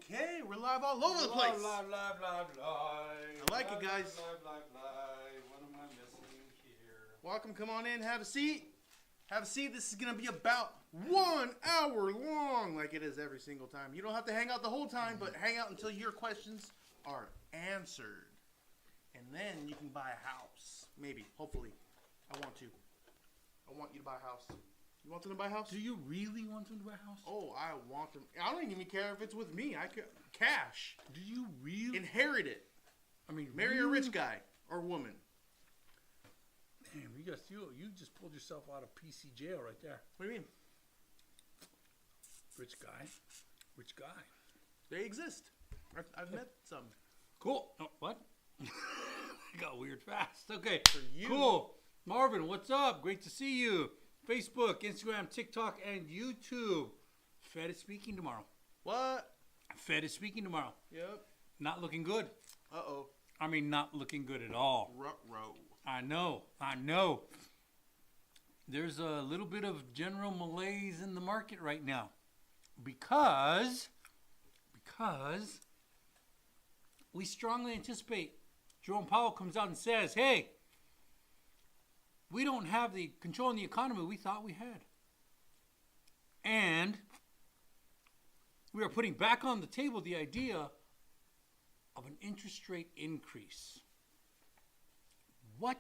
Okay, we're live all over the place. Live. I like it, guys. Live. What am I missing here? Welcome, come on in, have a seat. Have a seat. This is going to be about 1 hour long, like it is every single time. You don't have to hang out the whole time, but hang out until your questions are answered. And then you can buy a house. Maybe, hopefully. I want you to buy a house. You want them to buy a house? Do you really want them to buy a house? Oh, I want them. I don't even care if it's with me. I care. Cash. Do you really? Inherit it. I mean, Marry a rich guy or woman. Damn, you just pulled yourself out of PC jail right there. What do you mean? Rich guy. They exist. I've met some. Cool. Oh, what? Got weird fast. Okay. For you. Cool. Marvin, what's up? Great to see you. Facebook, Instagram, TikTok, and YouTube. Fed is speaking tomorrow. What? Fed is speaking tomorrow. Yep. Not looking good. Uh-oh. I mean, not looking good at all. Ruh-roh. I know. There's a little bit of general malaise in the market right now. Because we strongly anticipate Jerome Powell comes out and says, hey, we don't have the control in the economy we thought we had. And we are putting back on the table the idea of an interest rate increase. What?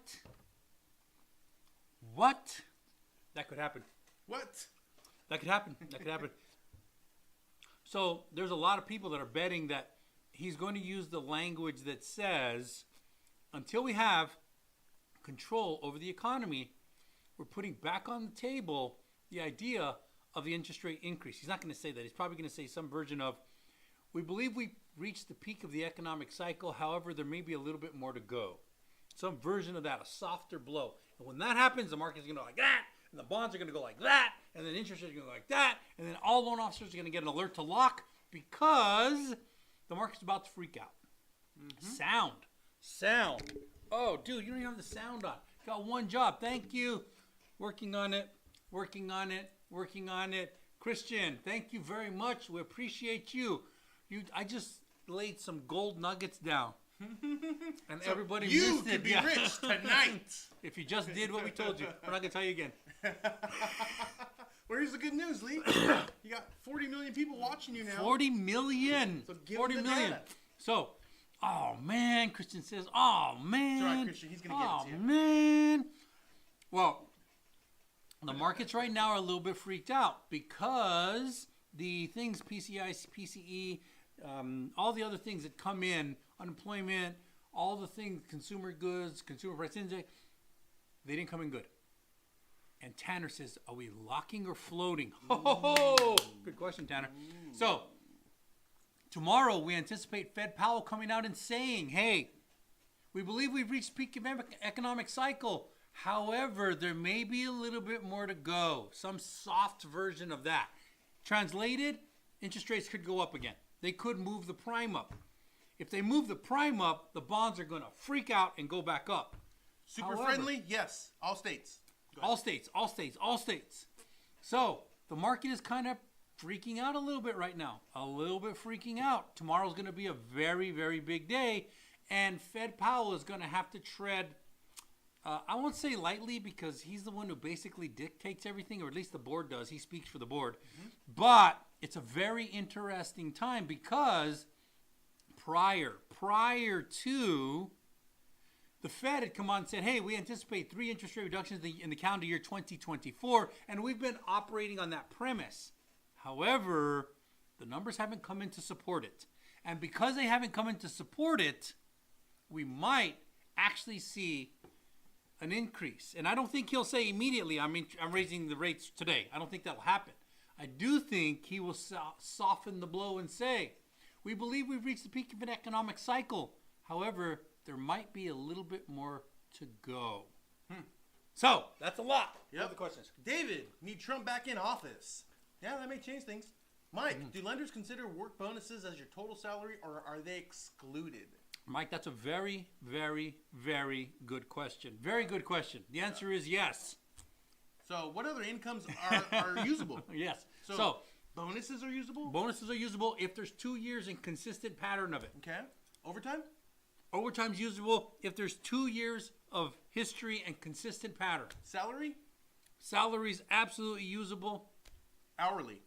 That could happen. What? That could happen. So there's a lot of people that are betting that he's going to use the language that says, until we have control over the economy, we're putting back on the table the idea of the interest rate increase. He's not going to say that. He's probably going to say some version of, we believe we reached the peak of the economic cycle. However, there may be a little bit more to go. Some version of that, a softer blow. And when that happens, the market's going to go like that, and the bonds are going to go like that, and then interest rates are going to go like that, and then all loan officers are going to get an alert to lock because the market's about to freak out. Mm-hmm. Sound. Oh, dude, you don't even have the sound on. Got one job. Thank you. Working on it. Christian, thank you very much. We appreciate you. I just laid some gold nuggets down. And so everybody you missed it. could be rich tonight. If you just did what we told you. We're not going to tell you again. Well, here's the good news, Lee. You got 40 million people watching you now. 40 million. So give 40 them the million. data. So, oh, man. Christian says, oh, man. It's all right, Christian. He's going to give it to you. Oh, man. Well, the markets right now are a little bit freaked out because the things, PCI, PCE, all the other things that come in, unemployment, all the things, consumer goods, consumer price index, they didn't come in good. And Tanner says, are we locking or floating? Ho. Good question, Tanner. So, tomorrow we anticipate Fed Powell coming out and saying, hey, we believe we've reached peak economic cycle. However, there may be a little bit more to go. Some soft version of that. Translated, interest rates could go up again. They could move the prime up. If they move the prime up, the bonds are going to freak out and go back up. Super friendly? Yes. All states. All states. So, the market is kind of freaking out a little bit right now. Tomorrow's going to be a very, very big day. And Fed Powell is going to have to tread, I won't say lightly because he's the one who basically dictates everything, or at least the board does. He speaks for the board. Mm-hmm. But it's a very interesting time because prior to the Fed had come on and said, hey, we anticipate 3 interest rate reductions in the calendar year 2024, and we've been operating on that premise. However, the numbers haven't come in to support it. And because they haven't come in to support it, we might actually see an increase. And I don't think he'll say immediately, I'm raising the rates today. I don't think that'll happen. I do think he will soften the blow and say, we believe we've reached the peak of an economic cycle. However, there might be a little bit more to go. So, that's a lot. Yep. Other questions? David, need Trump back in office. Yeah, that may change things. Mike, do lenders consider work bonuses as your total salary, or are they excluded? Mike, that's a very, very, very good question. Very good question. The answer is yes. So what other incomes are usable? Yes. So Bonuses are usable? Bonuses are usable if there's 2 years in consistent pattern of it. Okay. Overtime? Overtime's usable if there's 2 years of history and consistent pattern. Salary? Salary's absolutely usable. Hourly?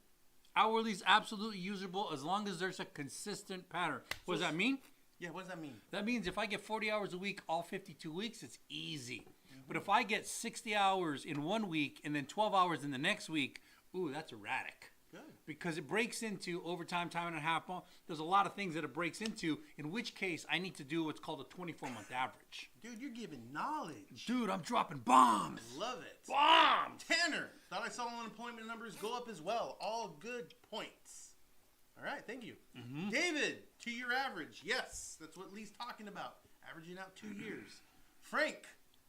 Hourly's absolutely usable as long as there's a consistent pattern. What does that mean? Yeah, what does that mean? That means if I get 40 hours a week all 52 weeks, it's easy. But if I get 60 hours in 1 week and then 12 hours in the next week, ooh, that's erratic. Good. Because it breaks into overtime, time and a half. There's a lot of things that it breaks into, in which case I need to do what's called a 24-month average. Dude, you're giving knowledge. Dude, I'm dropping bombs. Love it. Bombs! Tanner, thought I saw unemployment numbers go up as well. All good points. All right, thank you. David, 2-year average. Yes, that's what Lee's talking about. Averaging out 2 years. Frank,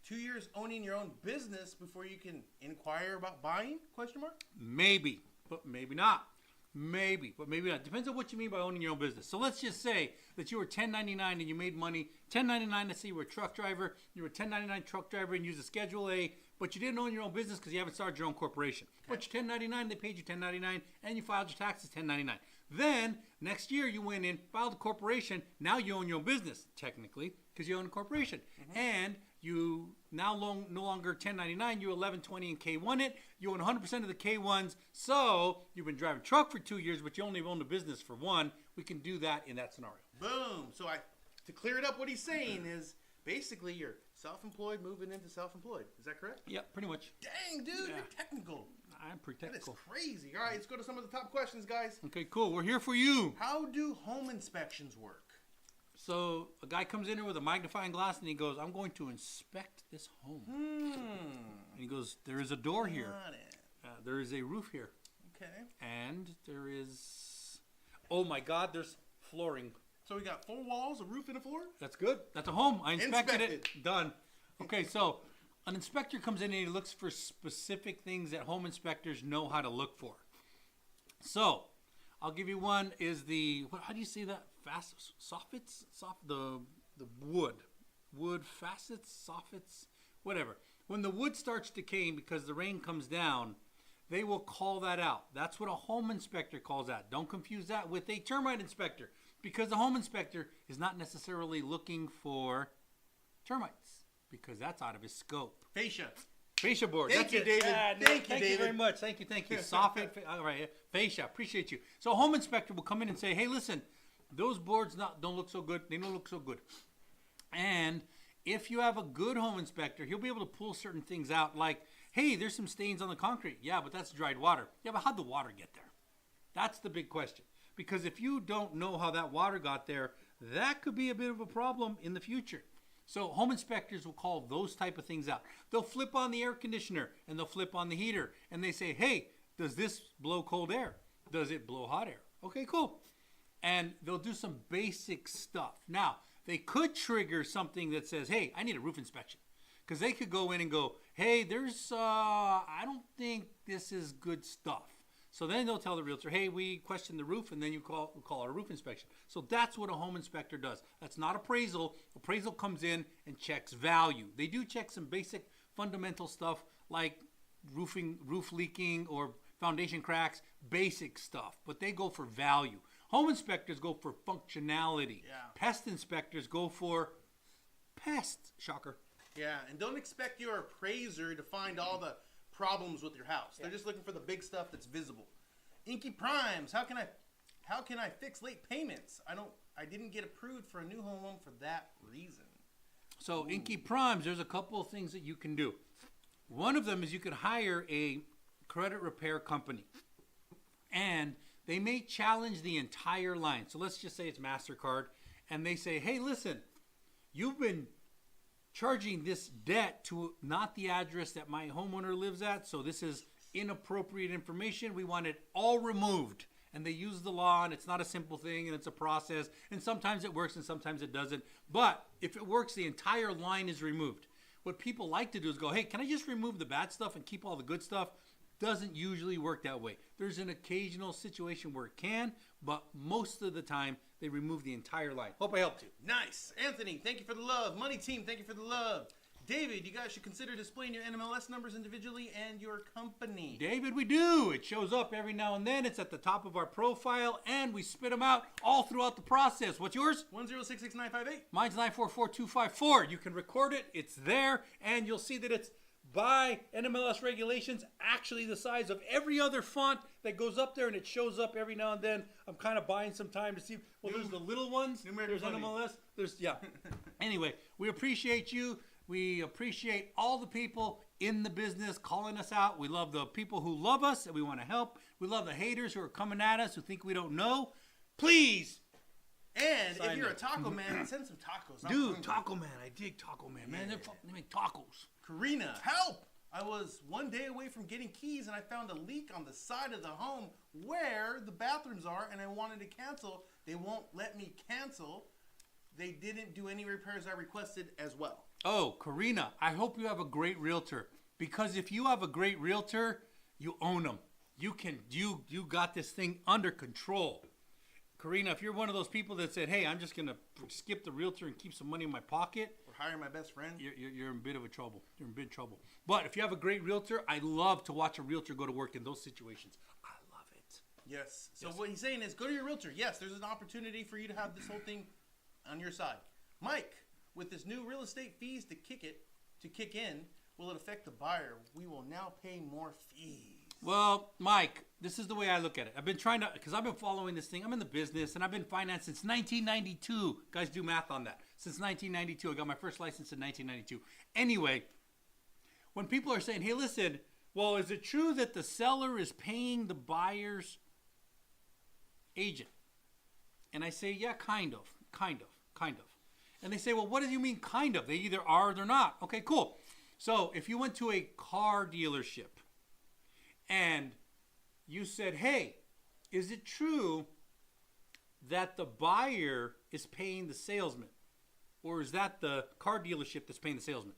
2 years owning your own business before you can inquire about buying? Question mark. Maybe, but maybe not. Maybe, but maybe not. Depends on what you mean by owning your own business. So let's just say that you were 1099 and you made money. 1099, let's say you were a truck driver. You were a 1099 truck driver and used a Schedule A, but you didn't own your own business because you haven't started your own corporation. Okay. But you're 1099, they paid you 1099, and you filed your taxes 1099. Then, next year you went in, filed a corporation. Now you own your own business, technically, because you own a corporation. And you now no longer 1099, you 1120 and K1 it. You own 100% of the K1s. So you've been driving a truck for 2 years, but you only own the business for 1. We can do that in that scenario. Boom. So to clear it up, what he's saying is basically you're self-employed moving into self-employed. Is that correct? Yeah, pretty much. Dang, dude, you're technical. I'm pretty technical. That is crazy. All right, let's go to some of the top questions, guys. Okay, cool. We're here for you. How do home inspections work? So a guy comes in here with a magnifying glass and he goes, I'm going to inspect this home. And he goes, there is a door here. There is a roof here. Okay. And there is, oh my God, there's flooring. So we got 4 walls, a roof, and a floor? That's good. That's a home. I inspected it. Done. Okay, so an inspector comes in and he looks for specific things that home inspectors know how to look for. So I'll give you one is how do you say that? Soffits? The wood facets, soffits, whatever. When the wood starts decaying because the rain comes down, they will call that out. That's what a home inspector calls out. Don't confuse that with a termite inspector, because the home inspector is not necessarily looking for termites, because that's out of his scope. Fascia board. Thank you, David. Thank you very much. Thank you. Soffit. All right. Fascia. Appreciate you. So a home inspector will come in and say, hey, listen, those boards don't look so good. They don't look so good. And if you have a good home inspector, he'll be able to pull certain things out like, hey, there's some stains on the concrete. Yeah, but that's dried water. Yeah, but how'd the water get there? That's the big question. Because if you don't know how that water got there, that could be a bit of a problem in the future. So home inspectors will call those type of things out. They'll flip on the air conditioner and they'll flip on the heater. And they say, hey, does this blow cold air? Does it blow hot air? Okay, cool. And they'll do some basic stuff. Now, they could trigger something that says, hey, I need a roof inspection. Because they could go in and go, hey, I don't think this is good stuff. So then they'll tell the realtor, hey, we question the roof, and then we'll call our roof inspection. So that's what a home inspector does. That's not appraisal. Appraisal comes in and checks value. They do check some basic fundamental stuff like roof leaking or foundation cracks, basic stuff. But they go for value. Home inspectors go for functionality. Yeah. Pest inspectors go for pests. Shocker. Yeah, and don't expect your appraiser to find all the problems with your house. They're just looking for the big stuff that's visible. Inky Primes, how can I fix late payments? I didn't get approved for a new home loan for that reason. So Inky Primes, there's a couple of things that you can do. One of them is you could hire a credit repair company, and they may challenge the entire line. So let's just say it's MasterCard, and they say, hey, listen, you've been charging this debt to not the address that my homeowner lives at, so this is inappropriate information. We want it all removed. And they use the law, and it's not a simple thing, and it's a process, and sometimes it works and sometimes it doesn't. But if it works, the entire line is removed. What people like to do is go, hey, can I just remove the bad stuff and keep all the good stuff? Doesn't usually work that way. There's an occasional situation where it can, but most of the time they remove the entire line. Hope I helped you. Nice. Anthony, thank you for the love. Money team, thank you for the love. David, you guys should consider displaying your NMLS numbers individually and your company. David, we do. It shows up every now and then. It's at the top of our profile, and we spit them out all throughout the process. What's yours? 1066958. Mine's 944254. You can record it. It's there, and you'll see that it's by NMLS regulations, actually the size of every other font that goes up there, and it shows up every now and then. I'm kind of buying some time to see. Well, there's the little ones. There's NMLS. Yeah. Anyway, we appreciate you. We appreciate all the people in the business calling us out. We love the people who love us and we want to help. We love the haters who are coming at us who think we don't know. Please. And if you're a taco man, send some tacos. Dude, Taco Man. I dig Taco Man. Man, they make tacos. Karina, help! I was one day away from getting keys and I found a leak on the side of the home where the bathrooms are and I wanted to cancel. They won't let me cancel. They didn't do any repairs I requested as well. Oh, Karina, I hope you have a great realtor. Because if you have a great realtor, you own them. You got this thing under control. Karina, if you're one of those people that said, hey, I'm just going to skip the realtor and keep some money in my pocket. Or hire my best friend. You're in a bit of trouble. You're in big trouble. But if you have a great realtor, I love to watch a realtor go to work in those situations. I love it. Yes. So what he's saying is go to your realtor. Yes, there's an opportunity for you to have this whole thing on your side. Mike, with this new real estate fees to kick in, will it affect the buyer? We will now pay more fees. Well, Mike, this is the way I look at it. I've been trying to, because I've been following this thing. I'm in the business, and I've been financed since 1992. Guys, do math on that. Since 1992. I got my first license in 1992. Anyway, when people are saying, hey, listen, well, is it true that the seller is paying the buyer's agent? And I say, yeah, kind of. And they say, well, what do you mean kind of? They either are or they're not. Okay, cool. So if you went to a car dealership, and you said, hey, is it true that the buyer is paying the salesman? Or is that the car dealership that's paying the salesman?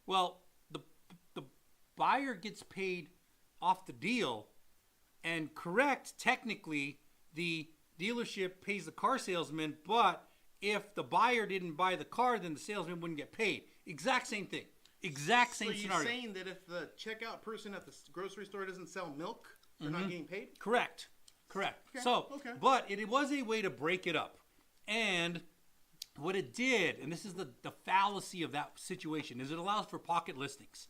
Well, the buyer gets paid off the deal. And correct, technically, the dealership pays the car salesman. But if the buyer didn't buy the car, then the salesman wouldn't get paid. Exact same thing. Exact same scenario. So you're saying that if the checkout person at the grocery store doesn't sell milk, they're not getting paid? Correct. Okay. So, but it was a way to break it up. And what it did, and this is the fallacy of that situation, is it allows for pocket listings.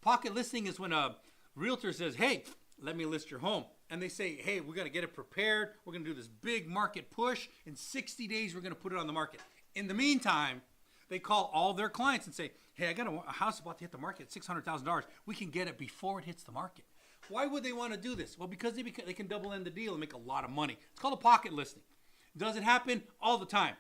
Pocket listing is when a realtor says, hey, let me list your home. And they say, hey, we're going to get it prepared. We're going to do this big market push. In 60 days, we're going to put it on the market. In the meantime, they call all their clients and say, hey, I got a house about to hit the market at $600,000. We can get it before it hits the market. Why would they want to do this? Well, because they can double end the deal and make a lot of money. It's called a pocket listing. Does it happen? All the time.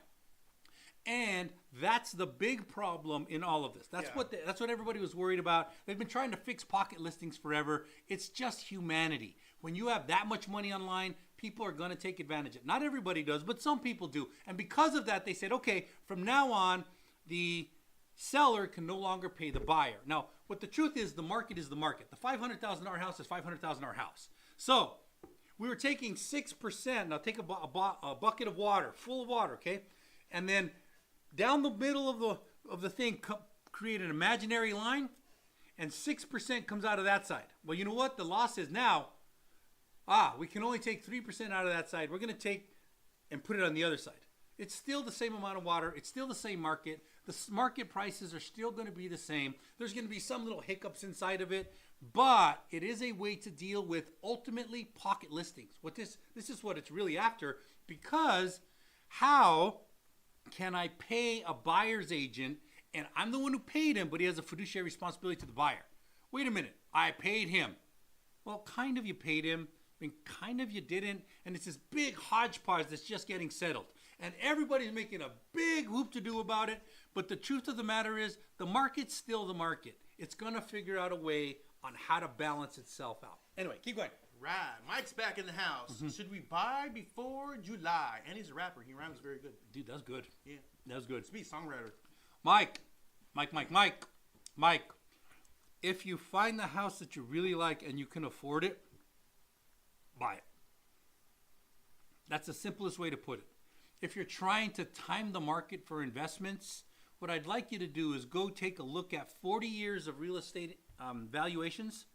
And that's the big problem in all of this. That's what everybody was worried about. They've been trying to fix pocket listings forever. It's just humanity. When you have that much money online, people are going to take advantage of it. Not everybody does, but some people do. And because of that, they said, okay, from now on, the seller can no longer pay the buyer. Now, what the truth is, the market is the market. The $500,000 house is $500,000 house. So we were taking 6%. Now take a bucket of water, full of water, okay? And then down the middle of the thing, create an imaginary line, and 6% comes out of that side. Well, you know what? The law says now, we can only take 3% out of that side. We're going to take and put it on the other side. It's still the same amount of water. It's still the same market. The market prices are still going to be the same. There's going to be some little hiccups inside of it, but it is a way to deal with ultimately pocket listings. This is what it's really after, because how can I pay a buyer's agent and I'm the one who paid him, but he has a fiduciary responsibility to the buyer? Wait a minute, I paid him. Well, kind of you paid him, and kind of you didn't, and it's this big hodgepodge that's just getting settled. And everybody's making a big whoop-to-do about it. But the truth of the matter is, the market's still the market. It's going to figure out a way on how to balance itself out. Anyway, keep going. Right. Mike's back in the house. Should we buy before July? And he's a rapper. He rhymes very good. Dude, that's good. Yeah. That's good. He's a songwriter. Mike, if you find the house that you really like and you can afford it, buy it. That's the simplest way to put it. If you're trying to time the market for investments, what I'd like you to do is go take a look at 40 years of real estate valuations,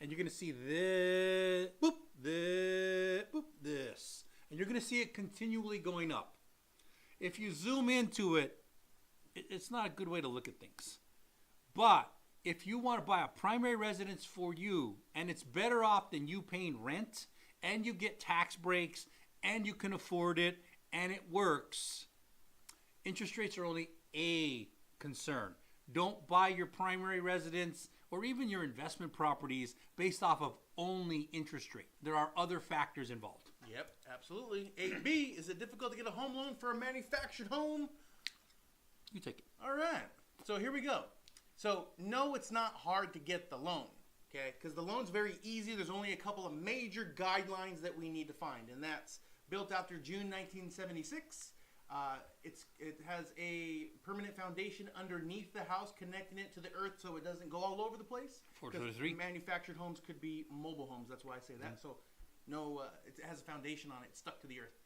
and you're going to see this, boop, this, boop, this. And you're going to see it continually going up. If you zoom into it, it's not a good way to look at things. But if you want to buy a primary residence for you, and it's better off than you paying rent, and you get tax breaks, and you can afford it, and it works, interest rates are only a concern. Don't buy your primary residence or even your investment properties based off of only interest rate. There are other factors involved. Yep, absolutely. 8B, is it difficult to get a home loan for a manufactured home? You take it. All right. So here we go. So no, it's not hard to get the loan, okay? Because the loan's very easy. There's only a couple of major guidelines that we need to find, and that's built after June 1976. It has a permanent foundation underneath the house connecting it to the earth so it doesn't go all over the place. 423. Manufactured homes could be mobile homes. That's why I say that. So no, it has a foundation on it, stuck to the earth.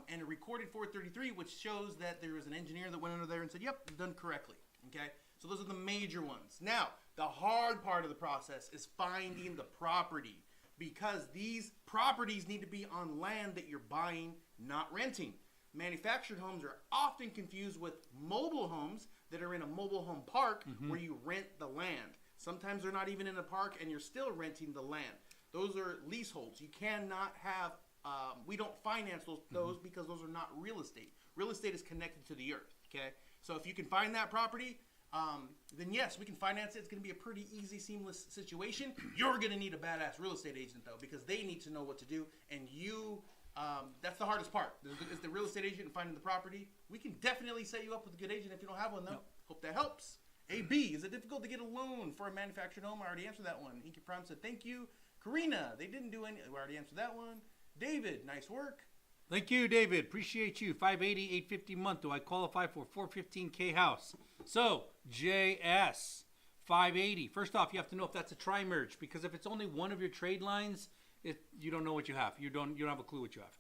And a recorded 433, which shows that there was an engineer that went under there and said, yep, done correctly. Okay? So those are the major ones. Now, the hard part of the process is finding the property, because these properties need to be on land that you're buying, not renting. Manufactured homes are often confused with mobile homes that are in a mobile home park where you rent the land. Sometimes they're not even in a park and you're still renting the land. Those are leaseholds. You cannot have, we don't finance those because those are not real estate. Real estate is connected to the earth, okay? So if you can find that property, then yes, we can finance it. It's going to be a pretty easy, seamless situation. You're going to need a badass real estate agent, though, because they need to know what to do. And you, that's the hardest part, is the real estate agent and finding the property. We can definitely set you up with a good agent if you don't have one, though. Hope that helps. AB, is it difficult to get a loan for a manufactured home? I already answered that one. Inky Prime said, thank you. Karina, they didn't do any. We already answered that one. David, nice work. Thank you, David. Appreciate you. 580, 850 a month. Do I qualify for 415K house? So, JS, 580. First off, you have to know if that's a tri-merge, because if it's only one of your trade lines, you don't know what you have. You don't have a clue what you have.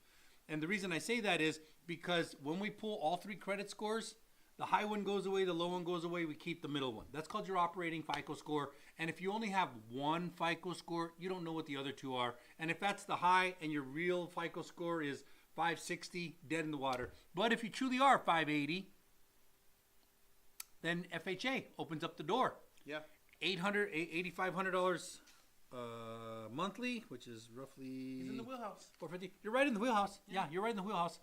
And the reason I say that is because when we pull all three credit scores, the high one goes away, the low one goes away, we keep the middle one. That's called your operating FICO score. And if you only have one FICO score, you don't know what the other two are. And if that's the high and your real FICO score is 560, dead in the water. But if you truly are 580, then FHA opens up the door. Yeah. $8,500 monthly, which is roughly... He's in the wheelhouse. 450. You're right in the wheelhouse. Yeah, you're right in the wheelhouse.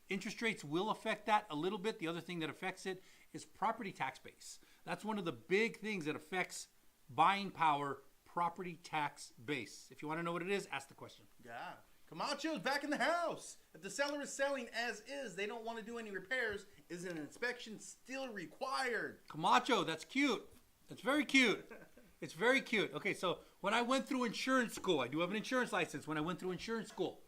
Interest rates will affect that a little bit. The other thing that affects it is property tax base. That's one of the big things that affects buying power, property tax base. If you want to know what it is, ask the question. Yeah. Camacho's back in the house. If the seller is selling as is, they don't want to do any repairs, is an inspection still required? Camacho, that's cute. That's very cute. It's very cute. Okay, so when I went through insurance school, I do have an insurance license. When I went through insurance school,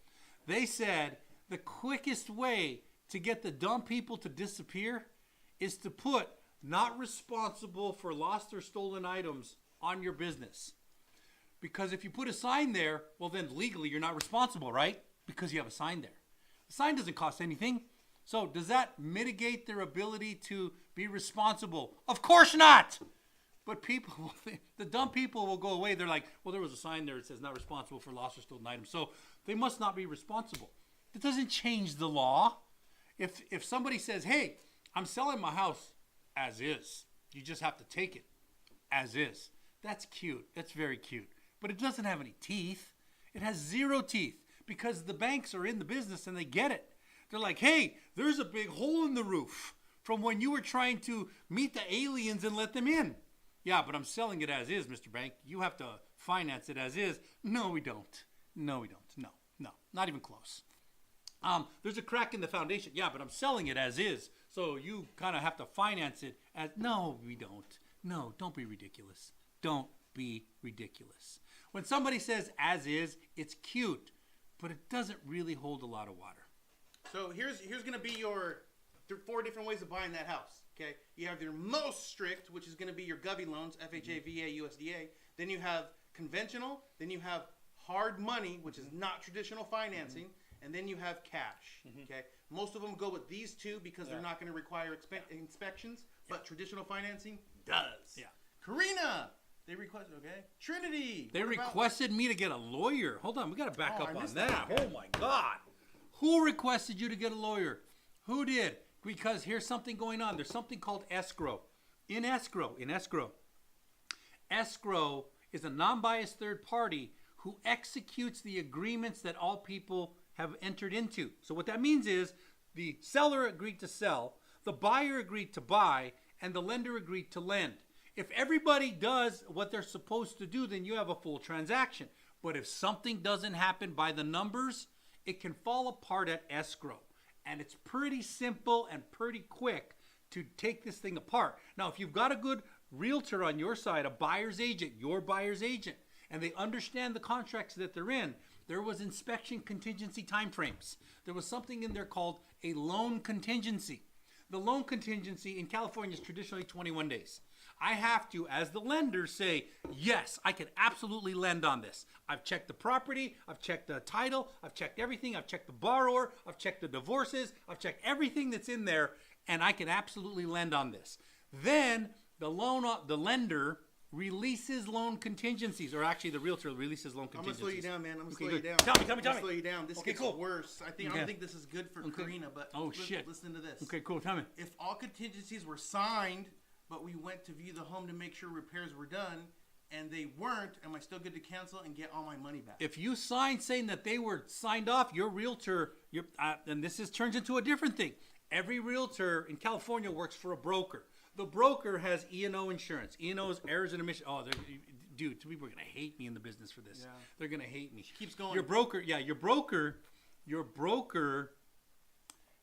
they said the quickest way to get the dumb people to disappear is to put not responsible for lost or stolen items on your business. Because if you put a sign there, well then legally you're not responsible, right? Because you have a sign there. The sign doesn't cost anything. So does that mitigate their ability to be responsible? Of course not! But people, the dumb people will go away. They're like, well, there was a sign there that says not responsible for lost or stolen items. So they must not be responsible. That doesn't change the law. If somebody says, hey, I'm selling my house as is, you just have to take it as is. That's cute. That's very cute. But it doesn't have any teeth. It has zero teeth because the banks are in the business and they get it. They're like, hey, there's a big hole in the roof from when you were trying to meet the aliens and let them in. Yeah, but I'm selling it as is, Mr. Bank. You have to finance it as is. No, we don't. No, we don't. No, not even close. There's a crack in the foundation. Yeah, but I'm selling it as is. So you kind of have to finance it as... No, we don't. No, don't be ridiculous. Don't be ridiculous. When somebody says as is, it's cute, but it doesn't really hold a lot of water. So here's going to be your 4 different ways of buying that house. Okay, you have your most strict, which is going to be your Govy loans, FHA, VA, USDA. Then you have conventional. Then you have hard money, which is not traditional financing. And then you have cash. Okay, most of them go with these two because they're not going to require inspections. but traditional financing does. Yeah. Karina, they requested, okay. Trinity. They requested me to get a lawyer. Hold on, we got to back Oh, up I on missed that. that. Oh my God. Who requested you to get a lawyer? Who did? Because here's something going on. There's something called escrow. In escrow, escrow is a non-biased third party who executes the agreements that all people have entered into. So what that means is the seller agreed to sell, the buyer agreed to buy, and the lender agreed to lend. If everybody does what they're supposed to do, then you have a full transaction. But if something doesn't happen by the numbers, it can fall apart at escrow. And it's pretty simple and pretty quick to take this thing apart. Now, if you've got a good realtor on your side, a buyer's agent, your buyer's agent, and they understand the contracts that they're in, there was inspection contingency timeframes. There was something in there called a loan contingency. The loan contingency in California is traditionally 21 days. I have to, as the lender, say, yes, I can absolutely lend on this. I've checked the property, I've checked the title, I've checked everything, I've checked the borrower, I've checked the divorces, I've checked everything that's in there, and I can absolutely lend on this. Then the lender releases loan contingencies, or actually the realtor releases loan I'm going to contingencies. slow you down, man. I'm going to Okay, slow you good. down. Tell me. I'm gonna slow you down. This Okay, gets cool. worse. I Okay. don't think this is good for Karina, but shit. listen to this. Okay, cool. Tell me. If all contingencies were signed, but we went to view the home to make sure repairs were done, and they weren't, am I still good to cancel and get all my money back? If you signed saying that they were signed off, your realtor, and this turns into a different thing. Every realtor in California works for a broker. The broker has E&O insurance. E&O's errors and omissions. Oh, dude, people are gonna hate me in the business for this. Yeah. They're gonna hate me. Keeps going. Your broker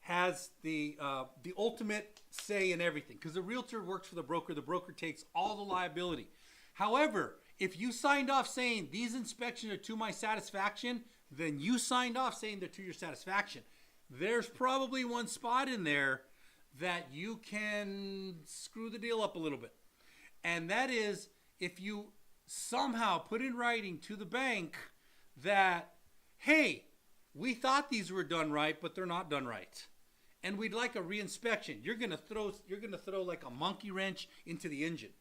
has the ultimate say in everything because the realtor works for the broker. The broker takes all the liability. However, if you signed off saying these inspections are to my satisfaction, then you signed off saying they're to your satisfaction. There's probably one spot in there that you can screw the deal up a little bit. And that is if you somehow put in writing to the bank that, hey, we thought these were done right, but they're not done right. And we'd like a reinspection. You're gonna throw like a monkey wrench into the engine.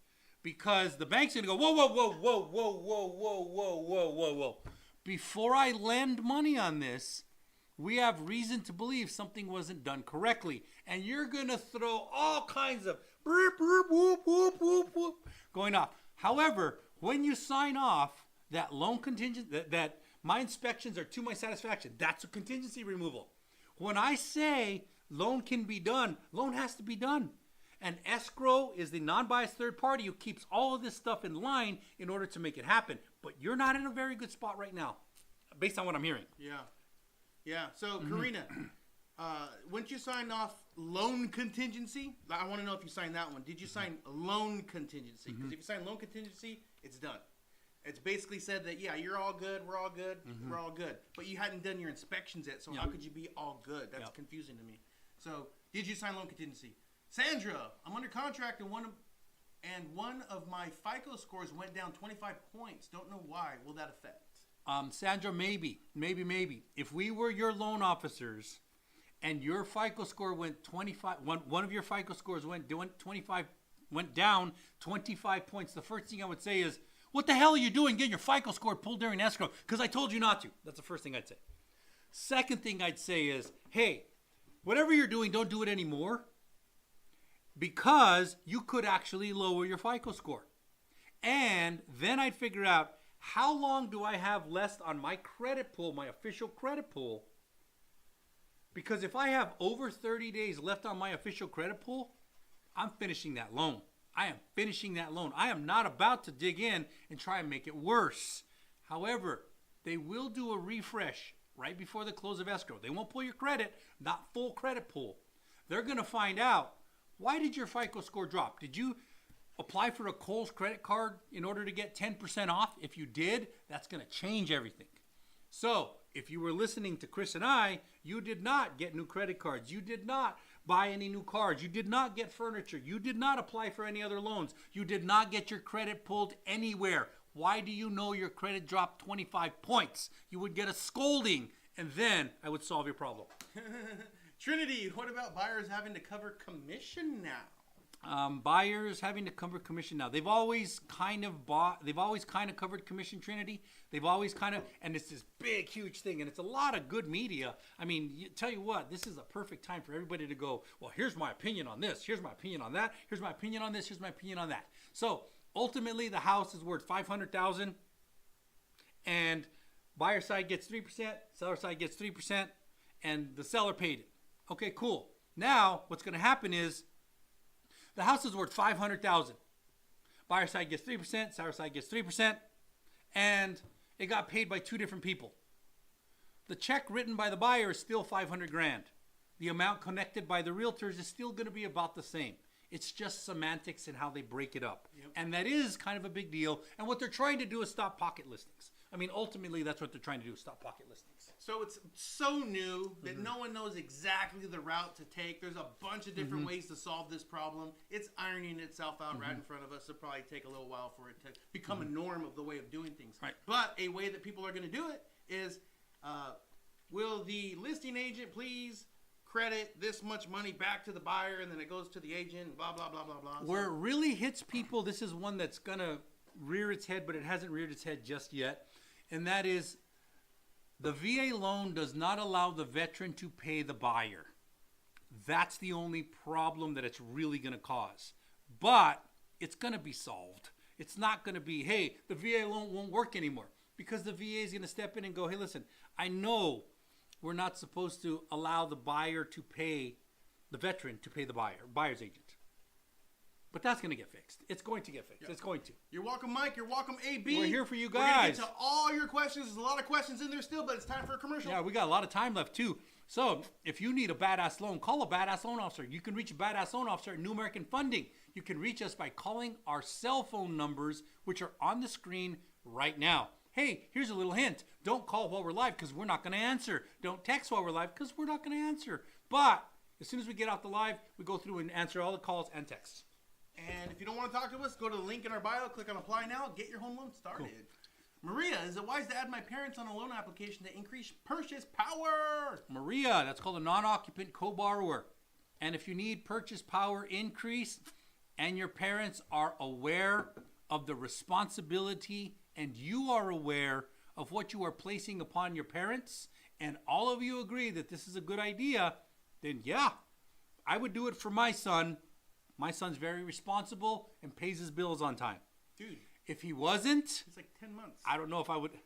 Because the bank's gonna go, whoa, whoa, whoa, whoa, whoa, whoa, whoa, whoa, whoa, whoa, whoa. Before I lend money on this, we have reason to believe something wasn't done correctly. And you're going to throw all kinds of burp, burp, whoop, whoop, whoop, whoop going off. However, when you sign off that loan contingent, that my inspections are to my satisfaction, that's a contingency removal. When I say loan can be done, loan has to be done. And escrow is the non-biased third party who keeps all of this stuff in line in order to make it happen. But you're not in a very good spot right now, based on what I'm hearing. Yeah. Yeah. So, Karina, once you sign off loan contingency, I want to know if you signed that one. Did you sign loan contingency? Because if you sign loan contingency, it's done. It's basically said that, yeah, you're all good, we're all good, we're all good. But you hadn't done your inspections yet, so how could you be all good? That's confusing to me. So, did you sign loan contingency? Sandra, I'm under contract and one of my FICO scores went down 25 points. Don't know why. Will that affect? Sandra, maybe. If we were your loan officers and your FICO score went 25, one of your FICO scores went down 25 points, the first thing I would say is, what the hell are you doing getting your FICO score pulled during escrow? Because I told you not to. That's the first thing I'd say. Second thing I'd say is, hey, whatever you're doing, don't do it anymore. Because you could actually lower your FICO score. And then I'd figure out, how long do I have left on my credit pool, my official credit pool? Because if I have over 30 days left on my official credit pool, I'm finishing that loan. I am finishing that loan. I am not about to dig in and try and make it worse. However, they will do a refresh right before the close of escrow. They won't pull your credit, not full credit pool. They're going to find out, why did your FICO score drop? Did you apply for a Kohl's credit card in order to get 10% off? If you did, that's going to change everything. So if you were listening to Chris and I, you did not get new credit cards. You did not buy any new cars. You did not get furniture. You did not apply for any other loans. You did not get your credit pulled anywhere. Why do you know your credit dropped 25 points? You would get a scolding, and then I would solve your problem. Trinity, what about buyers having to cover commission now? Buyers having to cover commission now. They've always kind of covered commission, Trinity. They've always and it's this big, huge thing, and it's a lot of good media. I mean, tell you what, this is a perfect time for everybody to go, well, here's my opinion on this, here's my opinion on that, here's my opinion on this, here's my opinion on that. So ultimately, the house is worth $500,000, and buyer side gets 3%, seller side gets 3%, and the seller paid it. Okay, cool. Now, what's going to happen is the house is worth $500,000. Buyer side gets 3%, seller side gets 3%, and it got paid by two different people. The check written by the buyer is still $500,000. The amount connected by the realtors is still going to be about the same. It's just semantics and how they break it up. Yep. And that is kind of a big deal. And what they're trying to do is stop pocket listings. I mean, ultimately, that's what they're trying to do, is stop pocket listings. So it's so new that no one knows exactly the route to take. There's a bunch of different ways to solve this problem. It's ironing itself out right in front of us. It'll probably take a little while for it to become a norm of the way of doing things. Right. But a way that people are going to do it is, will the listing agent please credit this much money back to the buyer, and then it goes to the agent, blah, blah, blah, blah, blah. Where it really hits people, this is one that's going to rear its head, but it hasn't reared its head just yet. And that is, the VA loan does not allow the veteran to pay the buyer. That's the only problem that it's really going to cause. But it's going to be solved. It's not going to be, hey, the VA loan won't work anymore. Because the VA is going to step in and go, hey, listen, I know we're not supposed to allow the buyer to pay, the veteran to pay the buyer's agent. But that's going to get fixed. It's going to get fixed. Yep. It's going to. You're welcome, Mike. You're welcome, AB. We're here for you We're going to guys. get to all your questions. There's a lot of questions in there still, but it's time for a commercial. Yeah, we got a lot of time left, too. So if you need a badass loan, call a badass loan officer. You can reach a badass loan officer at New American Funding. You can reach us by calling our cell phone numbers, which are on the screen right now. Hey, here's a little hint. Don't call while we're live because we're not going to answer. Don't text while we're live because we're not going to answer. But as soon as we get out the live, we go through and answer all the calls and texts. And if you don't want to talk to us, go to the link in our bio, click on apply now, get your home loan started. Cool. Maria, is it wise to add my parents on a loan application to increase purchase power? Maria, that's called a non-occupant co-borrower. And if you need purchase power increase and your parents are aware of the responsibility and you are aware of what you are placing upon your parents and all of you agree that this is a good idea, then yeah, I would do it for my son. My son's very responsible and pays his bills on time. Dude. If he wasn't... It's like 10 months. I don't know if I would... What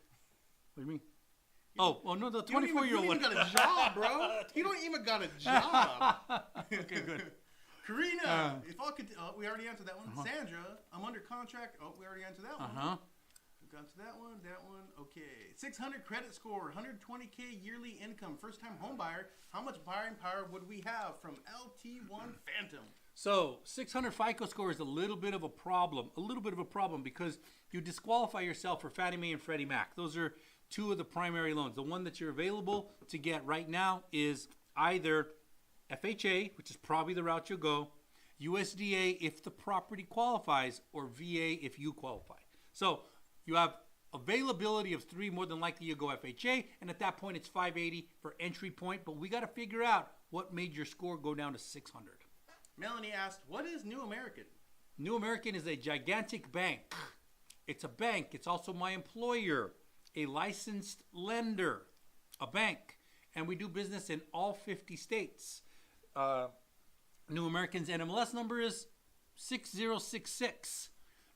do you mean? Oh no, the 24-year-old one. You don't even got a job, bro. You don't even got a job. Okay, good. Karina, if all could... Oh, we already answered that one. Sandra, I'm under contract. Oh, we already answered that one. We've gone to that one. Okay. 600 credit score, 120K yearly income, first-time home buyer. How much buying power would we have from LT1 Phantom? So 600 FICO score is a little bit of a problem because you disqualify yourself for Fannie Mae and Freddie Mac. Those are two of the primary loans. The one that you're available to get right now is either FHA, which is probably the route you'll go, USDA if the property qualifies, or VA if you qualify. So you have availability of three. More than likely you'll go FHA, and at that point it's 580 for entry point, but we got to figure out what made your score go down to 600. Melanie asked, what is New American? New American is a gigantic bank. It's a bank. It's also my employer, a licensed lender, a bank. And we do business in all 50 states. New American's NMLS number is 6066.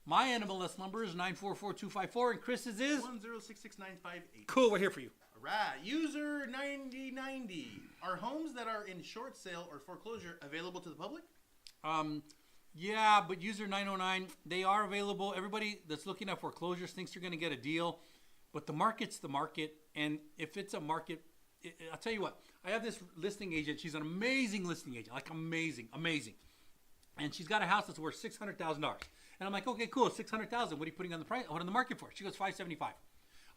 My NMLS number is 944254, and Chris's is 1066958. Cool, we're here for you. All right, user 9090. Are homes that are in short sale or foreclosure available to the public? Yeah, but user 909, they are available. Everybody that's looking at foreclosures thinks they're going to get a deal, but the market's the market, and if it's a market, I'll tell you what. I have this listing agent. She's an amazing listing agent, like amazing. And she's got a house that's worth $600,000. And I'm like, okay, cool, $600,000. What are you putting on the price? What on the market for? She goes, $575,000.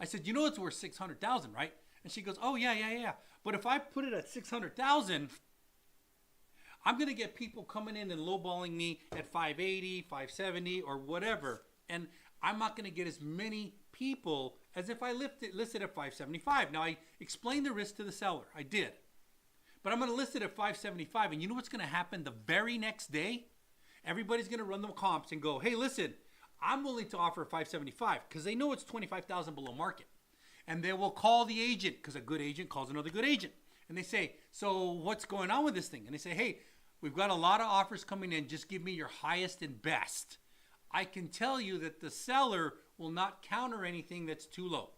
I said, you know it's worth $600,000, right? And she goes, oh yeah. But if I put it at $600,000, I'm gonna get people coming in and lowballing me at $580,000, $570,000, or whatever, and I'm not gonna get as many people as if I listed at $575,000. Now I explained the risk to the seller. I did, but I'm gonna list it at $575,000, and you know what's gonna happen the very next day? Everybody's going to run the comps and go, hey, listen, I'm willing to offer 575 because they know it's 25,000 below market. And they will call the agent because a good agent calls another good agent. And they say, so what's going on with this thing? And they say, hey, we've got a lot of offers coming in. Just give me your highest and best. I can tell you that the seller will not counter anything that's too low.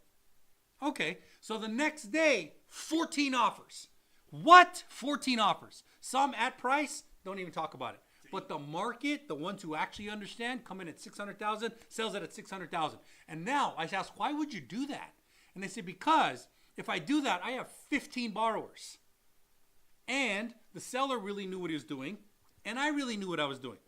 Okay, so the next day, 14 offers. What? 14 offers. Some at price, don't even talk about it. But the market, the ones who actually understand, come in at 600,000, sells it at 600,000. And now I ask, why would you do that? And they say, because if I do that, I have 15 borrowers. And the seller really knew what he was doing, and I really knew what I was doing.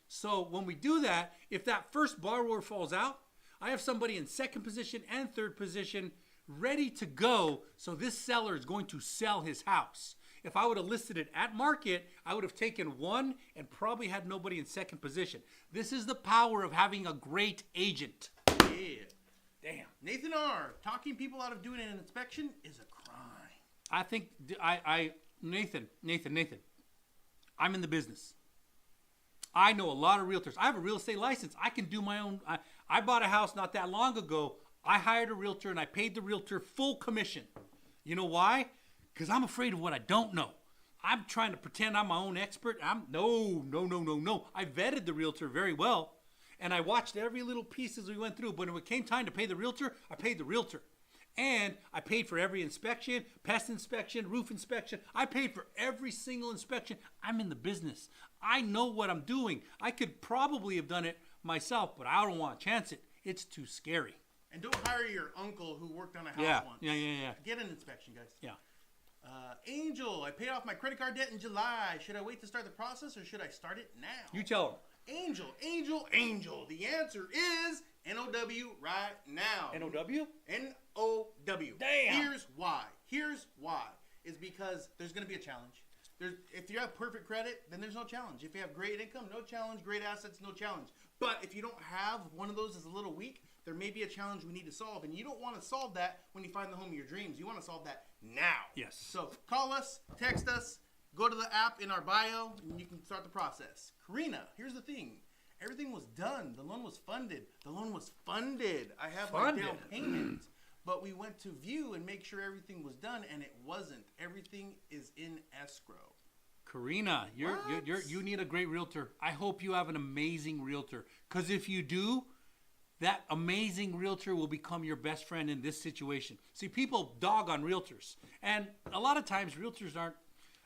So when we do that, if that first borrower falls out, I have somebody in second position and third position ready to go. So this seller is going to sell his house. If I would have listed it at market, I would have taken one and probably had nobody in second position. This is the power of having a great agent. Yeah. Damn. Nathan R., talking people out of doing an inspection is a crime. I think, Nathan, I'm in the business. I know a lot of realtors. I have a real estate license. I can do my own. I bought a house not that long ago. I hired a realtor and I paid the realtor full commission. You know why? Because I'm afraid of what I don't know. I'm trying to pretend I'm my own expert. No. I vetted the realtor very well. And I watched every little piece as we went through. But when it came time to pay the realtor, I paid the realtor. And I paid for every inspection, pest inspection, roof inspection. I paid for every single inspection. I'm in the business. I know what I'm doing. I could probably have done it myself, but I don't want to chance it. It's too scary. And don't hire your uncle who worked on a house once. Yeah. Get an inspection, guys. Yeah. Angel, I paid off my credit card debt in July. Should I wait to start the process or should I start it now? You tell them. Angel. The answer is NOW right now. NOW? NOW. Damn. Here's why. Is because there's going to be a challenge. If you have perfect credit, then there's no challenge. If you have great income, no challenge. Great assets, no challenge. But if you don't have one of those that's a little weak, there may be a challenge we need to solve. And you don't want to solve that when you find the home of your dreams. You want to solve that now. Yes. So call us, text us, go to the app in our bio, and you can start the process. Karina, here's the thing. Everything was done. The loan was funded. I have my down payment. But we went to view and make sure everything was done, and it wasn't. Everything is in escrow. Karina, you need a great realtor. I hope you have an amazing realtor. Because if you do, that amazing realtor will become your best friend in this situation. See, people dog on realtors. And a lot of times realtors aren't.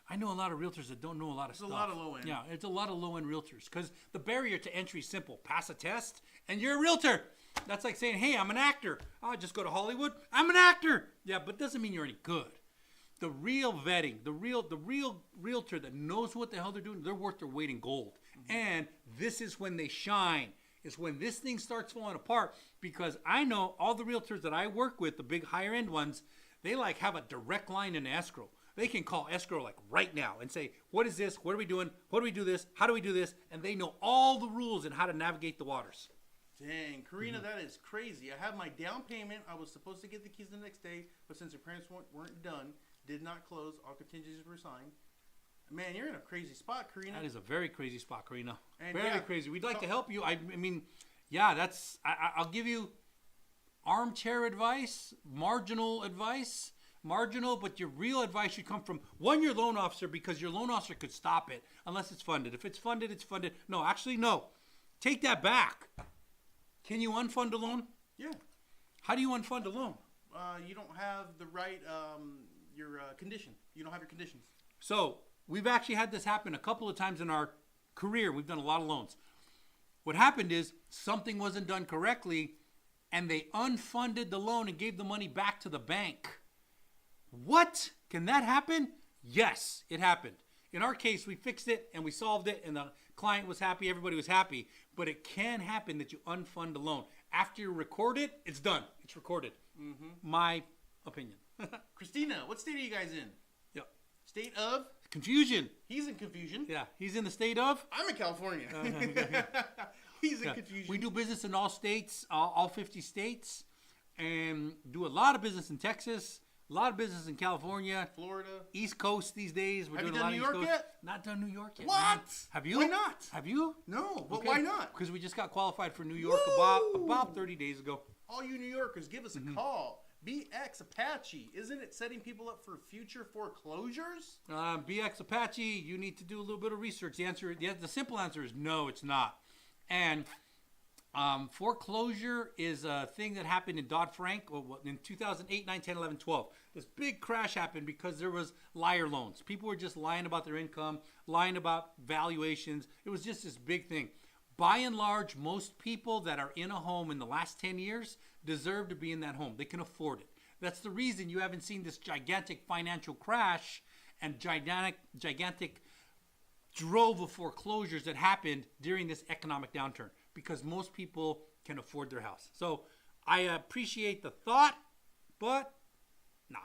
I know a lot of realtors that don't know a lot of stuff. There's a lot of low end. Yeah, it's a lot of low end realtors. Because the barrier to entry is simple. Pass a test, and you're a realtor. That's like saying, hey, I'm an actor. I'll just go to Hollywood. I'm an actor. Yeah, but doesn't mean you're any good. The real vetting, the real realtor that knows what the hell they're doing, they're worth their weight in gold. Mm-hmm. And this is when they shine. It's when this thing starts falling apart. Because I know all the realtors that I work with, the big higher end ones, they like have a direct line in escrow. They can call escrow like right now and say, what is this? What are we doing? What do we do this? How do we do this? And they know all the rules and how to navigate the waters. Dang, Karina, that is crazy. I have my down payment. I was supposed to get the keys the next day, but since the parents weren't done, did not close. All contingencies were signed. Man, you're in a crazy spot, Karina. That is a very crazy spot, Karina. And very crazy. We'd like to help you. I mean, yeah, I'll give you armchair advice, marginal, but your real advice should come from, one, your loan officer, because your loan officer could stop it unless it's funded. If it's funded, it's funded. No, actually, no. Take that back. Can you unfund a loan? Yeah. How do you unfund a loan? You don't have the right, your condition. You don't have your conditions. So we've actually had this happen a couple of times in our career. We've done a lot of loans. What happened is something wasn't done correctly, and they unfunded the loan and gave the money back to the bank. What? Can that happen? Yes, it happened. In our case, we fixed it and we solved it, and the client was happy, everybody was happy. But it can happen that you unfund a loan. After you record it, it's done. It's recorded. Mm-hmm. My opinion. Christina, what state are you guys in? Yep. State of? Confusion. He's in confusion. Yeah, he's in the state of? I'm in California. He's in confusion. We do business in all states, all 50 states, and do a lot of business in Texas, a A lot of business in California, Florida. East Coast these days. We're Have you doing a done lot New of York East Coast. yet? Not done New York yet. What? Man. Have you? Why not? Have you? No, but why not? Because we just got qualified for New York about 30 days ago. All you New Yorkers, give us a call. BX Apache, isn't it setting people up for future foreclosures? BX Apache, you need to do a little bit of research. The simple answer is no, it's not. And foreclosure is a thing that happened in Dodd-Frank in 2008, 9, 10, 11, 12. This big crash happened because there was liar loans. People were just lying about their income, lying about valuations. It was just this big thing. By and large, most people that are in a home in the last 10 years deserve to be in that home. They can afford it. That's the reason you haven't seen this gigantic financial crash and gigantic drove of foreclosures that happened during this economic downturn, because most people can afford their house. So I appreciate the thought, but nah.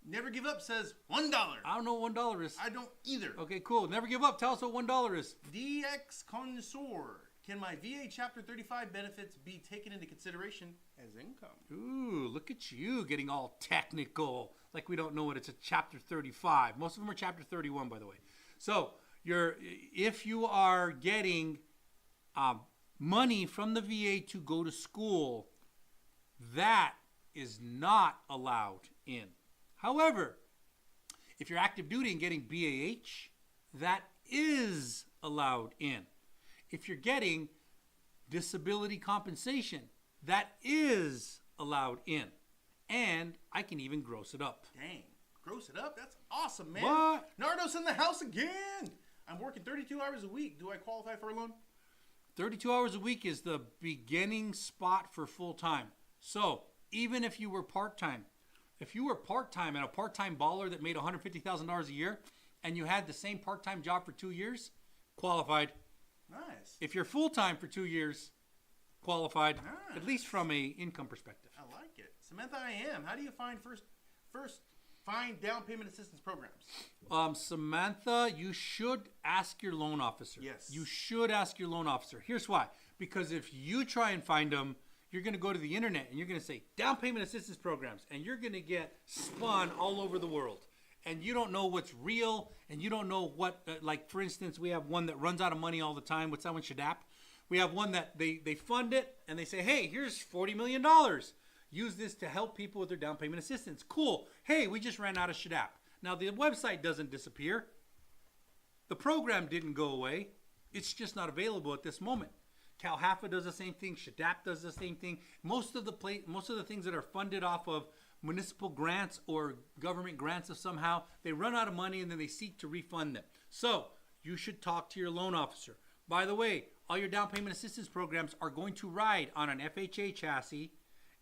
Never Give Up says $1. I don't know what $1 is. I don't either. Okay, cool. Never give up. Tell us what $1 is. DX Consor. Can my VA Chapter 35 benefits be taken into consideration as income? Ooh, look at you getting all technical. Like we don't know what it's a Chapter 35. Most of them are Chapter 31, by the way. So if you are getting money from the VA to go to school, that is not allowed in. However, if you're active duty and getting BAH, that is allowed in. If you're getting disability compensation, that is allowed in. And I can even gross it up. Dang, gross it up? That's awesome, man. What? Nardo's in the house again. I'm working 32 hours a week. Do I qualify for a loan? 32 hours a week is the beginning spot for full-time. So even if you were part-time, and a part-time baller that made $150,000 a year, and you had the same part-time job for 2 years, qualified. Nice. If you're full-time for 2 years, qualified, Nice. at least from a income perspective. I like it. Samantha, I am. How do you find find down payment assistance programs? Samantha, you should ask your loan officer. Yes. You should ask your loan officer. Here's why. Because if you try and find them, you're going to go to the internet and you're going to say down payment assistance programs, and you're going to get spun all over the world. And you don't know what's real, and you don't know what, like for instance, we have one that runs out of money all the time. What's that one, Shadap? We have one that they fund it, and they say, hey, here's $40 million. Use this to help people with their down payment assistance. Cool. Hey, we just ran out of Shadap. Now, the website doesn't disappear. The program didn't go away. It's just not available at this moment. CalHAFA does the same thing. Shadap does the same thing. Most of the things that are funded off of municipal grants or government grants of somehow, they run out of money and then they seek to refund them. So you should talk to your loan officer. By the way, all your down payment assistance programs are going to ride on an FHA chassis,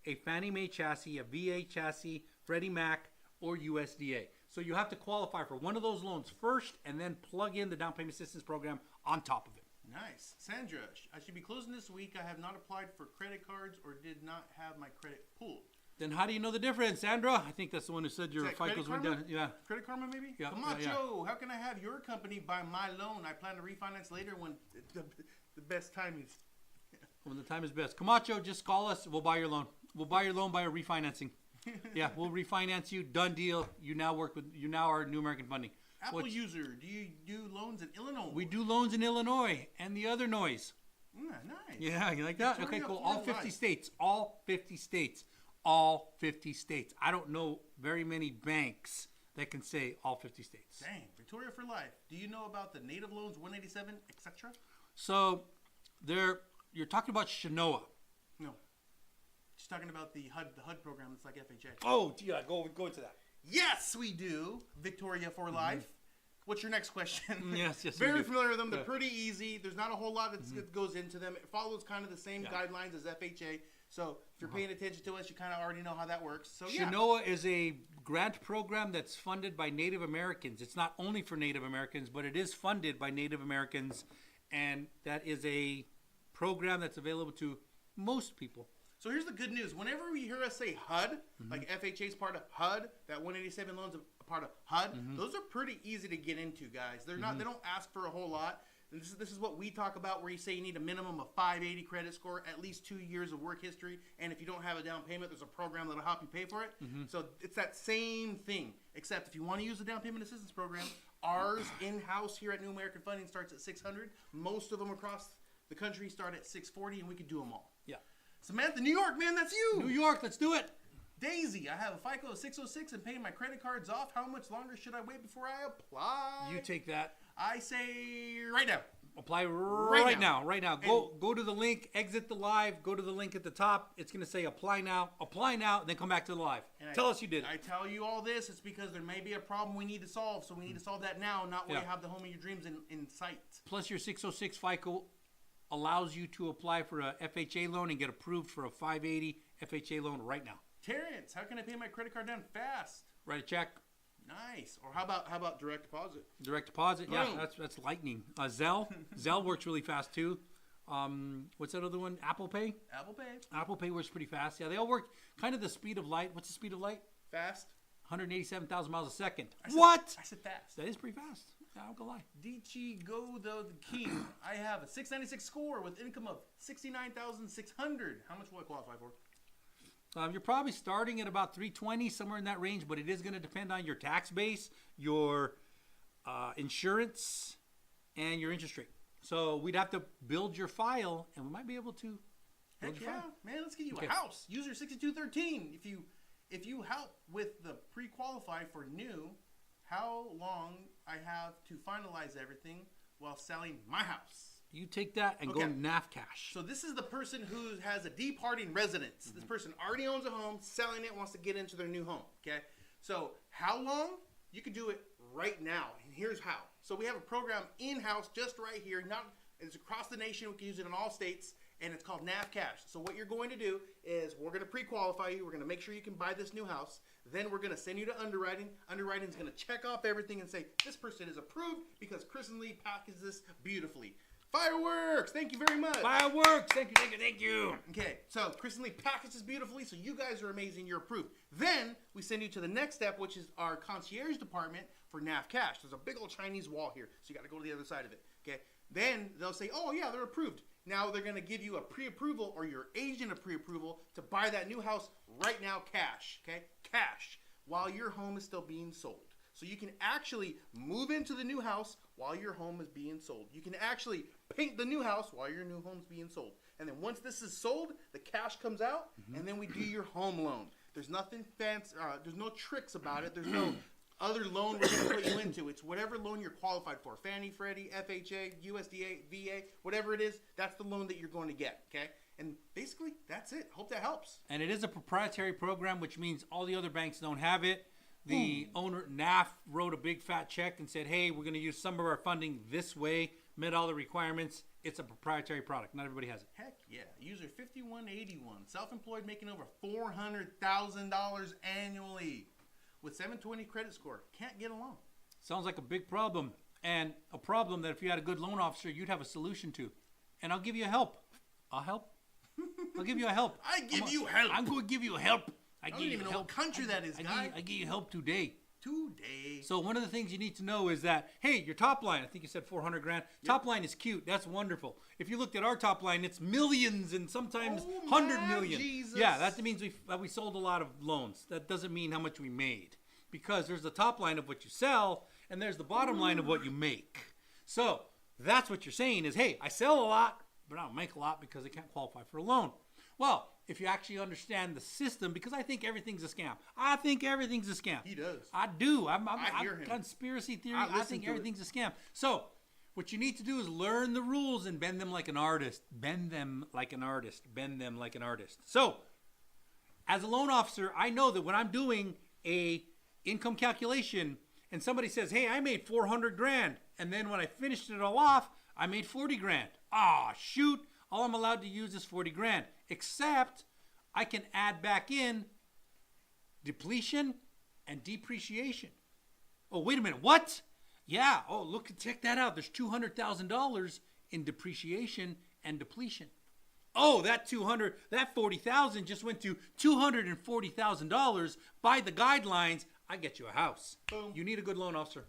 a Fannie Mae chassis, a VA chassis, Freddie Mac, or USDA. So you have to qualify for one of those loans first and then plug in the down payment assistance program on top of it. Nice. Sandra, I should be closing this week. I have not applied for credit cards or did not have my credit pulled. Then how do you know the difference, Sandra? I think that's the one who said your FICOs went down. Yeah. Credit Karma, maybe? Yeah. Camacho, yeah. how can I have your company buy my loan? I plan to refinance later when the best time is. When the time is best. Camacho, just call us. We'll buy your loan. We'll buy your loan by a refinancing. Yeah, we'll refinance you. Done deal. You now are New American Funding. Apple user, do you do loans in Illinois? We do loans in Illinois and the other noise. Nice. Yeah, you like that? Victoria, Okay, cool. Florida All 50 Life. states. All 50 states. All 50 states. I don't know very many banks that can say all 50 states. Dang, Victoria for life. Do you know about the native loans, 187, etc.? So, you're talking about Shinoa. No. She's talking about the HUD program that's like FHA. Oh, yeah, go into that. Yes, we do. Victoria for life. What's your next question? Yes, we Very do. familiar with them. They're Yeah. pretty easy. There's not a whole lot that goes into them. It follows kind of the same guidelines as FHA. So if you're paying attention to us, you kind of already know how that works. So yeah. Shinoa is a grant program that's funded by Native Americans. It's not only for Native Americans, but it is funded by Native Americans, and that is a program that's available to most people. So here's the good news. Whenever we hear us say HUD, like FHA is part of HUD, that 187 loans a part of HUD, those are pretty easy to get into, guys. They're not. They don't ask for a whole lot. And this is what we talk about, where you say you need a minimum of 580 credit score, at least 2 years of work history, and if you don't have a down payment, there's a program that'll help you pay for it. So it's that same thing, except if you want to use the down payment assistance program, ours in-house here at New American Funding starts at $600. Most of them across the country start at $640, and we could do them all. Yeah. Samantha, New York, man, that's you. New York, let's do it. Daisy, I have a FICO of 606 and paying my credit cards off. How much longer should I wait before I apply? You take that. I say right now. Apply right now. now. Go to the link, exit the live, go to the link at the top. It's going to say apply now, and then come back to the live. Tell us you did it. I tell you all this, it's because there may be a problem we need to solve, so we need to solve that now, not when you have the home of your dreams in sight. Plus your 606 FICO allows you to apply for a FHA loan and get approved for a 580 FHA loan right now. Terrence, how can I pay my credit card down fast? Write a check. Nice. Or how about direct deposit? Direct deposit, Boom. yeah, that's lightning. Zelle works really fast too. What's that other one? Apple Pay? Apple Pay works pretty fast. Yeah, they all work kind of the speed of light. What's the speed of light? Fast. 187,000 miles a second. I said fast. That is pretty fast. Yeah, I don't gonna lie. Dichi Go the King. I have a 696 score with income of 69,600. How much will I qualify for? You're probably starting at about 320, somewhere in that range, but it is going to depend on your tax base, your insurance, and your interest rate. So we'd have to build your file, and we might be able to build Heck your yeah, file. man, let's get you a house. User 6213. If you help with the pre-qualify for new, how long I have to finalize everything while selling my house? You take that and go NAF cash. So this is the person who has a departing residence. This person already owns a home, selling it, wants to get into their new home. Okay. So how long? You can do it right now. And here's how. So we have a program in-house just right here. It's across the nation. We can use it in all states. And it's called NAF Cash. So what you're going to do is we're going to pre-qualify you. We're going to make sure you can buy this new house. Then we're going to send you to underwriting. Underwriting is going to check off everything and say, this person is approved because Kristen Lee packaged this beautifully. Fireworks! Thank you very much. Fireworks! Thank you. Okay, so Kristen Lee packages beautifully, so you guys are amazing. You're approved. Then we send you to the next step, which is our concierge department for NAF Cash. There's a big old Chinese wall here, so you got to go to the other side of it. Okay. Then they'll say, oh yeah, they're approved. Now they're going to give you a pre-approval or your agent a pre-approval to buy that new house right now, cash. Okay, cash, while your home is still being sold. So you can actually move into the new house while your home is being sold. You can actually paint the new house while your new home's being sold. And then once this is sold, the cash comes out, and then we do your home loan. There's nothing fancy. There's no tricks about it. There's no other loan we're going to put you into. It's whatever loan you're qualified for. Fannie, Freddie, FHA, USDA, VA, whatever it is, that's the loan that you're going to get, okay? And basically, that's it. Hope that helps. And it is a proprietary program, which means all the other banks don't have it. The owner, NAF, wrote a big fat check and said, hey, we're going to use some of our funding this way, met all the requirements. It's a proprietary product. Not everybody has it. Heck yeah. User 5181. Self-employed, making over $400,000 annually. With 720 credit score. Can't get a loan. Sounds like a big problem. And a problem that if you had a good loan officer, you'd have a solution to. And I'll give you a help. I'll help. I'll give you a help. I give you help. I'm going to give you a help. I don't even know what country that is, guy. I give you help today. Today. So one of the things you need to know is that, hey, your top line, I think you said 400 grand. Yep. Top line is cute. That's wonderful. If you looked at our top line, it's millions and sometimes 100 million. Jesus. Yeah, that means we sold a lot of loans. That doesn't mean how much we made, because there's the top line of what you sell and there's the bottom line of what you make. So that's what you're saying is, hey, I sell a lot, but I don't make a lot because I can't qualify for a loan. Well, if you actually understand the system, because I think everything's a scam. I think everything's a scam. He does. I do. I'm hear him. Conspiracy theory. I think everything's a scam. So what you need to do is learn the rules and bend them like an artist. Bend them like an artist. Bend them like an artist. So as a loan officer, I know that when I'm doing a income calculation and somebody says, hey, I made 400 grand. And then when I finished it all off, I made 40 grand. Ah, shoot. All I'm allowed to use is 40 grand, except I can add back in depletion and depreciation. Oh, wait a minute. What? Yeah. Oh, look, check that out. There's $200,000 in depreciation and depletion. Oh, that 40,000 just went to $240,000. By the guidelines, I get you a house. Boom. You need a good loan officer.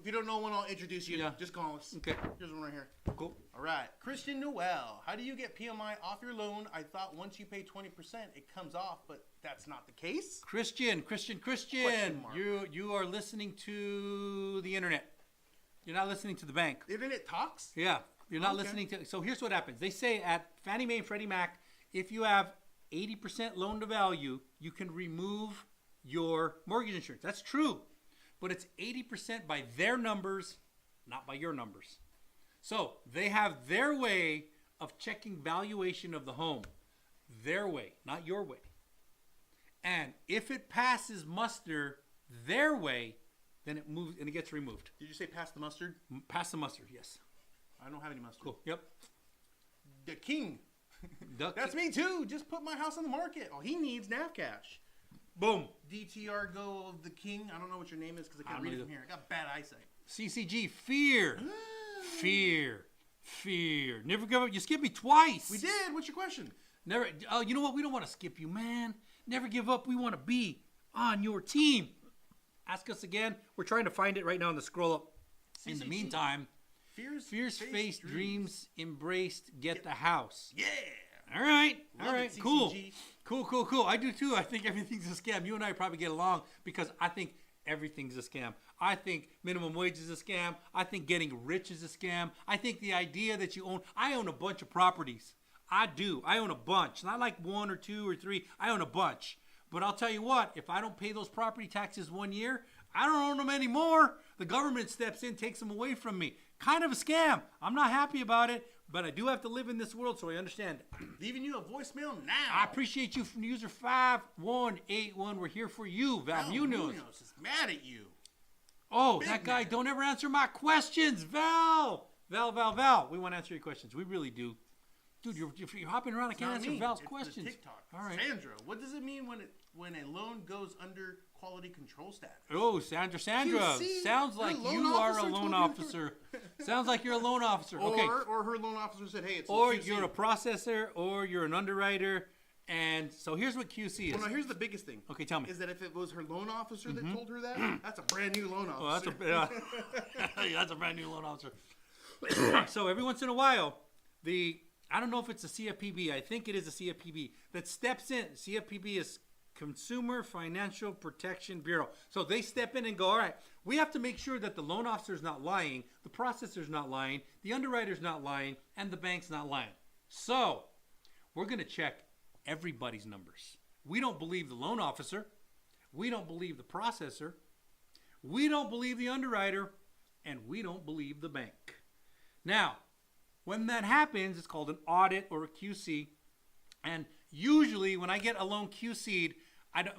If you don't know one, I'll introduce you. Yeah. Just call us. Okay. Here's one right here. Cool. All right. Christian Noel. How do you get PMI off your loan? I thought once you pay 20%, it comes off, but that's not the case. Christian. Question mark. You are listening to the internet. You're not listening to the bank. The internet talks? Yeah. You're not Okay. listening to. So here's what happens. They say at Fannie Mae and Freddie Mac, if you have 80% loan to value, you can remove your mortgage insurance. That's true. But it's 80% by their numbers, not by your numbers. So they have their way of checking valuation of the home. Their way, not your way. And if it passes muster their way, then it moves and it gets removed. Did you say pass the mustard? Pass the muster, yes. I don't have any mustard. Cool. Yep. The king. That's me too. Just put my house on the market. All he needs nav cash. Boom. DTR go of the king. I don't know what your name is because I I can't don't read it either. from here. I got bad eyesight. CCG, fear. Fear. Never give up. You skipped me twice. We did. What's your question? Never. Oh, you know what? We don't want to skip you, man. Never give up. We want to be on your team. Ask us again. We're trying to find it right now on the scroll up. In the CCG. meantime, Fierce faced dreams embraced. Get the house. Yeah. All right. Love All right. it, Cool. CCG. Cool. I do too. I think everything's a scam. You and I probably get along because I think everything's a scam. I think minimum wage is a scam. I think getting rich is a scam. I think the idea that I own a bunch of properties. I do. I own a bunch. Not like 1 or 2 or 3. I own a bunch. But I'll tell you what, if I don't pay those property taxes 1 year, I don't own them anymore. The government steps in, takes them away from me. Kind of a scam. I'm not happy about it, but I do have to live in this world, so I understand. Leaving you a voicemail now. I appreciate you from user 5181. We're here for you, Val Munoz. is mad at you. Oh, Big that guy, man. don't ever answer my questions, Val. Val. We want to answer your questions. We really do. Dude, you're hopping around. I can't Not answer me. Val's It's questions. The TikTok. All right. Sandra, what does it mean when a loan goes under quality control status? Oh, Sandra. QC, Sounds your like loan you are a officer loan told you officer. Sounds like you're a loan officer. Okay. Or her loan officer said, hey, it's Or QC. you're a processor, or you're an underwriter. And so here's what QC is. Well, now here's the biggest thing. Okay, tell me. Is that if it was her loan officer that told her that, that's a brand new loan Oh, that's officer. that's a brand new loan officer. So every once in a while, I don't know if it's a CFPB. I think it is a CFPB that steps in. CFPB is Consumer Financial Protection Bureau. So they step in and go, all right, we have to make sure that the loan officer's not lying, the processor's not lying, the underwriter's not lying, and the bank's not lying. So we're going to check everybody's numbers. We don't believe the loan officer. We don't believe the processor. We don't believe the underwriter. And we don't believe the bank. Now, when that happens, it's called an audit or a QC. And usually when I get a loan QC'd,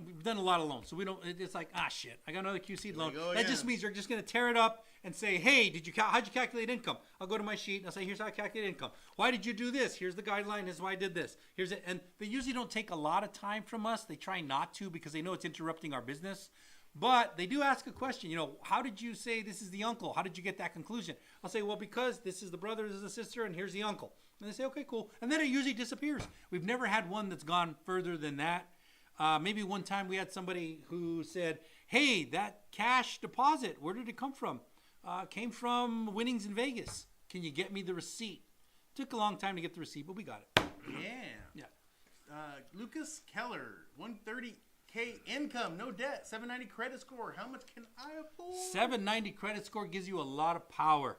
we've done a lot of loans. So it's like, shit, I got another QC'd loan. That just means they're just going to tear it up and say, hey, how'd you calculate income? I'll go to my sheet and I'll say, here's how I calculate income. Why did you do this? Here's the guideline. Here's why I did this. Here's it. And they usually don't take a lot of time from us. They try not to because they know it's interrupting our business. But they do ask a question, how did you say this is the uncle? How did you get that conclusion? I'll say, well, because this is the brother, this is the sister, and here's the uncle. And they say, okay, cool. And then it usually disappears. We've never had one that's gone further than that. Maybe one time we had somebody who said, hey, that cash deposit, where did it come from? Came from winnings in Vegas. Can you get me the receipt? Took a long time to get the receipt, but we got it. Yeah. Lucas Keller, 130K income, no debt, 790 credit score. How much can I afford? 790 credit score gives you a lot of power.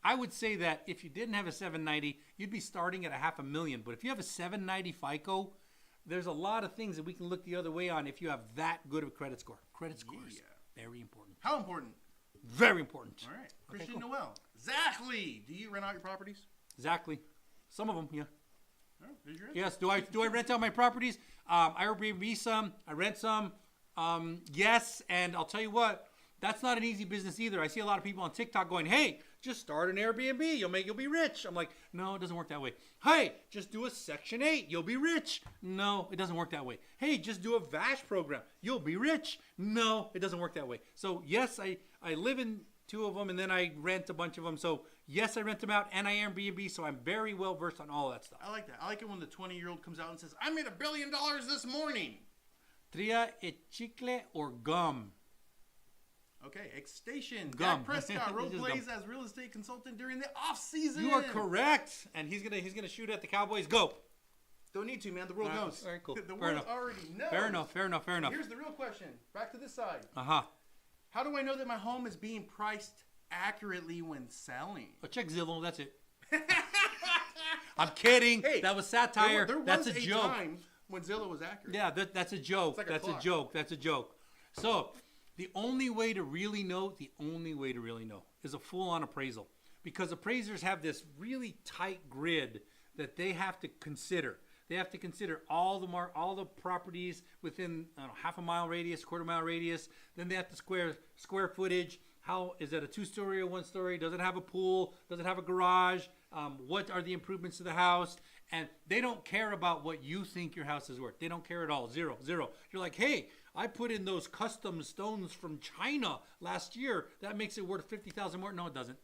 I would say that if you didn't have a 790, you'd be starting at $500,000. But if you have a 790 FICO, there's a lot of things that we can look the other way on if you have that good of a credit score. Credit score is very important. How important? Very important. All right. Okay, Christian cool. Noel. Exactly. Do you rent out your properties? Exactly. Some of them, yeah. Oh, there's your answer. Yes. Do I rent out my properties? I Airbnb some. I rent some. Yes. And I'll tell you what, that's not an easy business either. I see a lot of people on TikTok going, hey, just start an Airbnb. You'll be rich. I'm like, no, it doesn't work that way. Hey, just do a Section 8. You'll be rich. No, it doesn't work that way. Hey, just do a VASH program. You'll be rich. No, it doesn't work that way. So yes, I live in 2 of them and then I rent a bunch of them. So yes, I rent them out and I Airbnb. So I'm very well versed on all that stuff. I like that. I like it when the 20-year-old comes out and says, I made $1 billion this morning. Tria e chicle or gum? Okay, X-Station. Gum. Dak Prescott role It's just plays as real estate consultant during the off season. You are correct. And he's gonna shoot at the Cowboys. Go. Don't need to, man. The world knows. All right, cool. The Fair world enough. already knows. Fair enough. Here's the real question. Back to this side. Uh-huh. How do I know that my home is being priced accurately when selling? Well, check Zillow. That's it. I'm kidding. Hey, that was satire. There That's was a joke. time when Zillow was accurate. Yeah, that's a joke. It's like a That's a clock. joke. That's a joke. So, the only way to really know is a full-on appraisal. Because appraisers have this really tight grid that they have to consider. They have to consider all the properties within half a mile radius, quarter mile radius. Then they have to square footage. How is it a 2-story or 1-story? Does it have a pool? Does it have a garage? What are the improvements to the house? And they don't care about what you think your house is worth. They don't care at all. Zero. You're like, hey, I put in those custom stones from China last year. That makes it worth $50,000 more. No, it doesn't.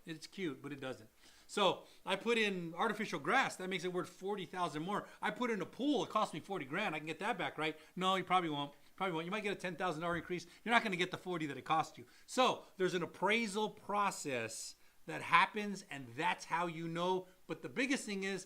It's cute, but it doesn't. So I put in artificial grass. That makes it worth $40,000 more. I put in a pool. It cost me $40,000. I can get that back, right? No, you probably won't. You might get a $10,000 increase. You're not going to get the $40,000 that it cost you. So there's an appraisal process that happens, and that's how you know. But the biggest thing is,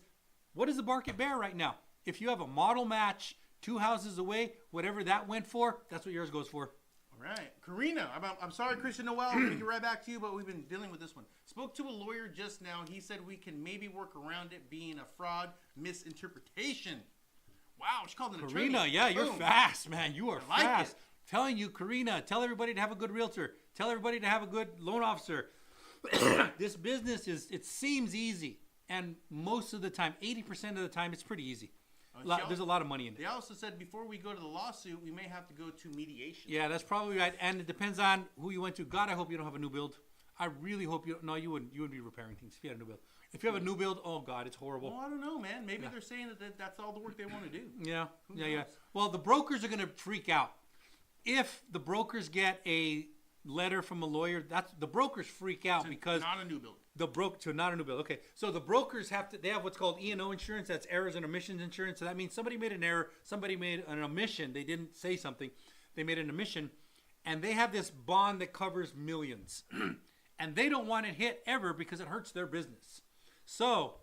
what does the market bear right now? If you have a model match 2 houses away, whatever that went for, that's what yours goes for. All right. Karina, I'm sorry, Christian Noel. I'm going to get right back to you, but we've been dealing with this one. Spoke to a lawyer just now. He said we can maybe work around it being a fraud misinterpretation. Wow, she called an attorney. Karina, yeah, you're Boom. fast, man. You are I like fast. it. Telling you, Karina, tell everybody to have a good realtor. Tell everybody to have a good loan officer. This business it seems easy. And most of the time, 80% of the time, it's pretty easy. There's a lot of money in it. They also said before we go to the lawsuit, we may have to go to mediation. Yeah, that's probably right. And it depends on who you went to. God, I hope you don't have a new build. I really hope you. No, you wouldn't. You wouldn't be repairing things if you had a new build. If you have a new build, oh God, it's horrible. Well, I don't know, man. Maybe they're saying that's all the work they want to do. Yeah, Who yeah. knows? Well, the brokers are going to freak out if the brokers get a letter from a lawyer. That's the brokers freak out because Not a new build. not a new bill. Okay, so the brokers have what's called E&O insurance. That's errors and omissions insurance. So that means somebody made an error, somebody made an omission. They didn't say something. They made an omission, and they have this bond that covers millions, and they don't want it hit ever because it hurts their business. So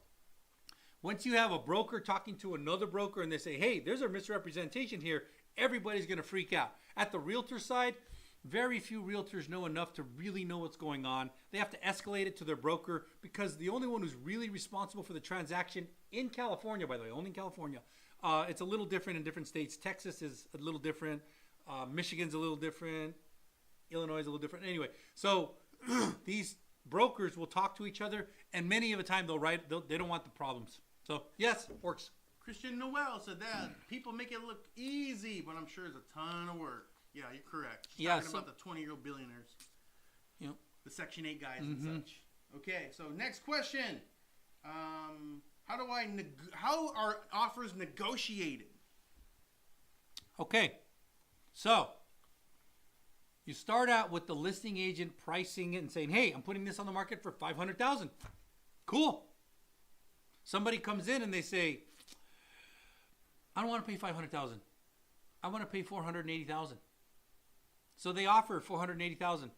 once you have a broker talking to another broker and they say, hey, there's a misrepresentation here, everybody's going to freak out. At the realtor side, very few realtors know enough to really know what's going on. They have to escalate it to their broker because the only one who's really responsible for the transaction in California, by the way, only in California, it's a little different in different states. Texas is a little different. Michigan's a little different. Illinois is a little different. Anyway, so these brokers will talk to each other, and many of the time they don't want the problems. So yes, works. Christian Noel said that people make it look easy, but I'm sure it's a ton of work. Yeah, you're correct. She's talking about the 20-year-old billionaires. Yep. The Section 8 guys and such. Okay, so next question. How are offers negotiated? Okay, so you start out with the listing agent pricing it and saying, hey, I'm putting this on the market for $500,000. Cool. Somebody comes in and they say, I don't want to pay $500,000. I want to pay $480,000. So they offer $480,000.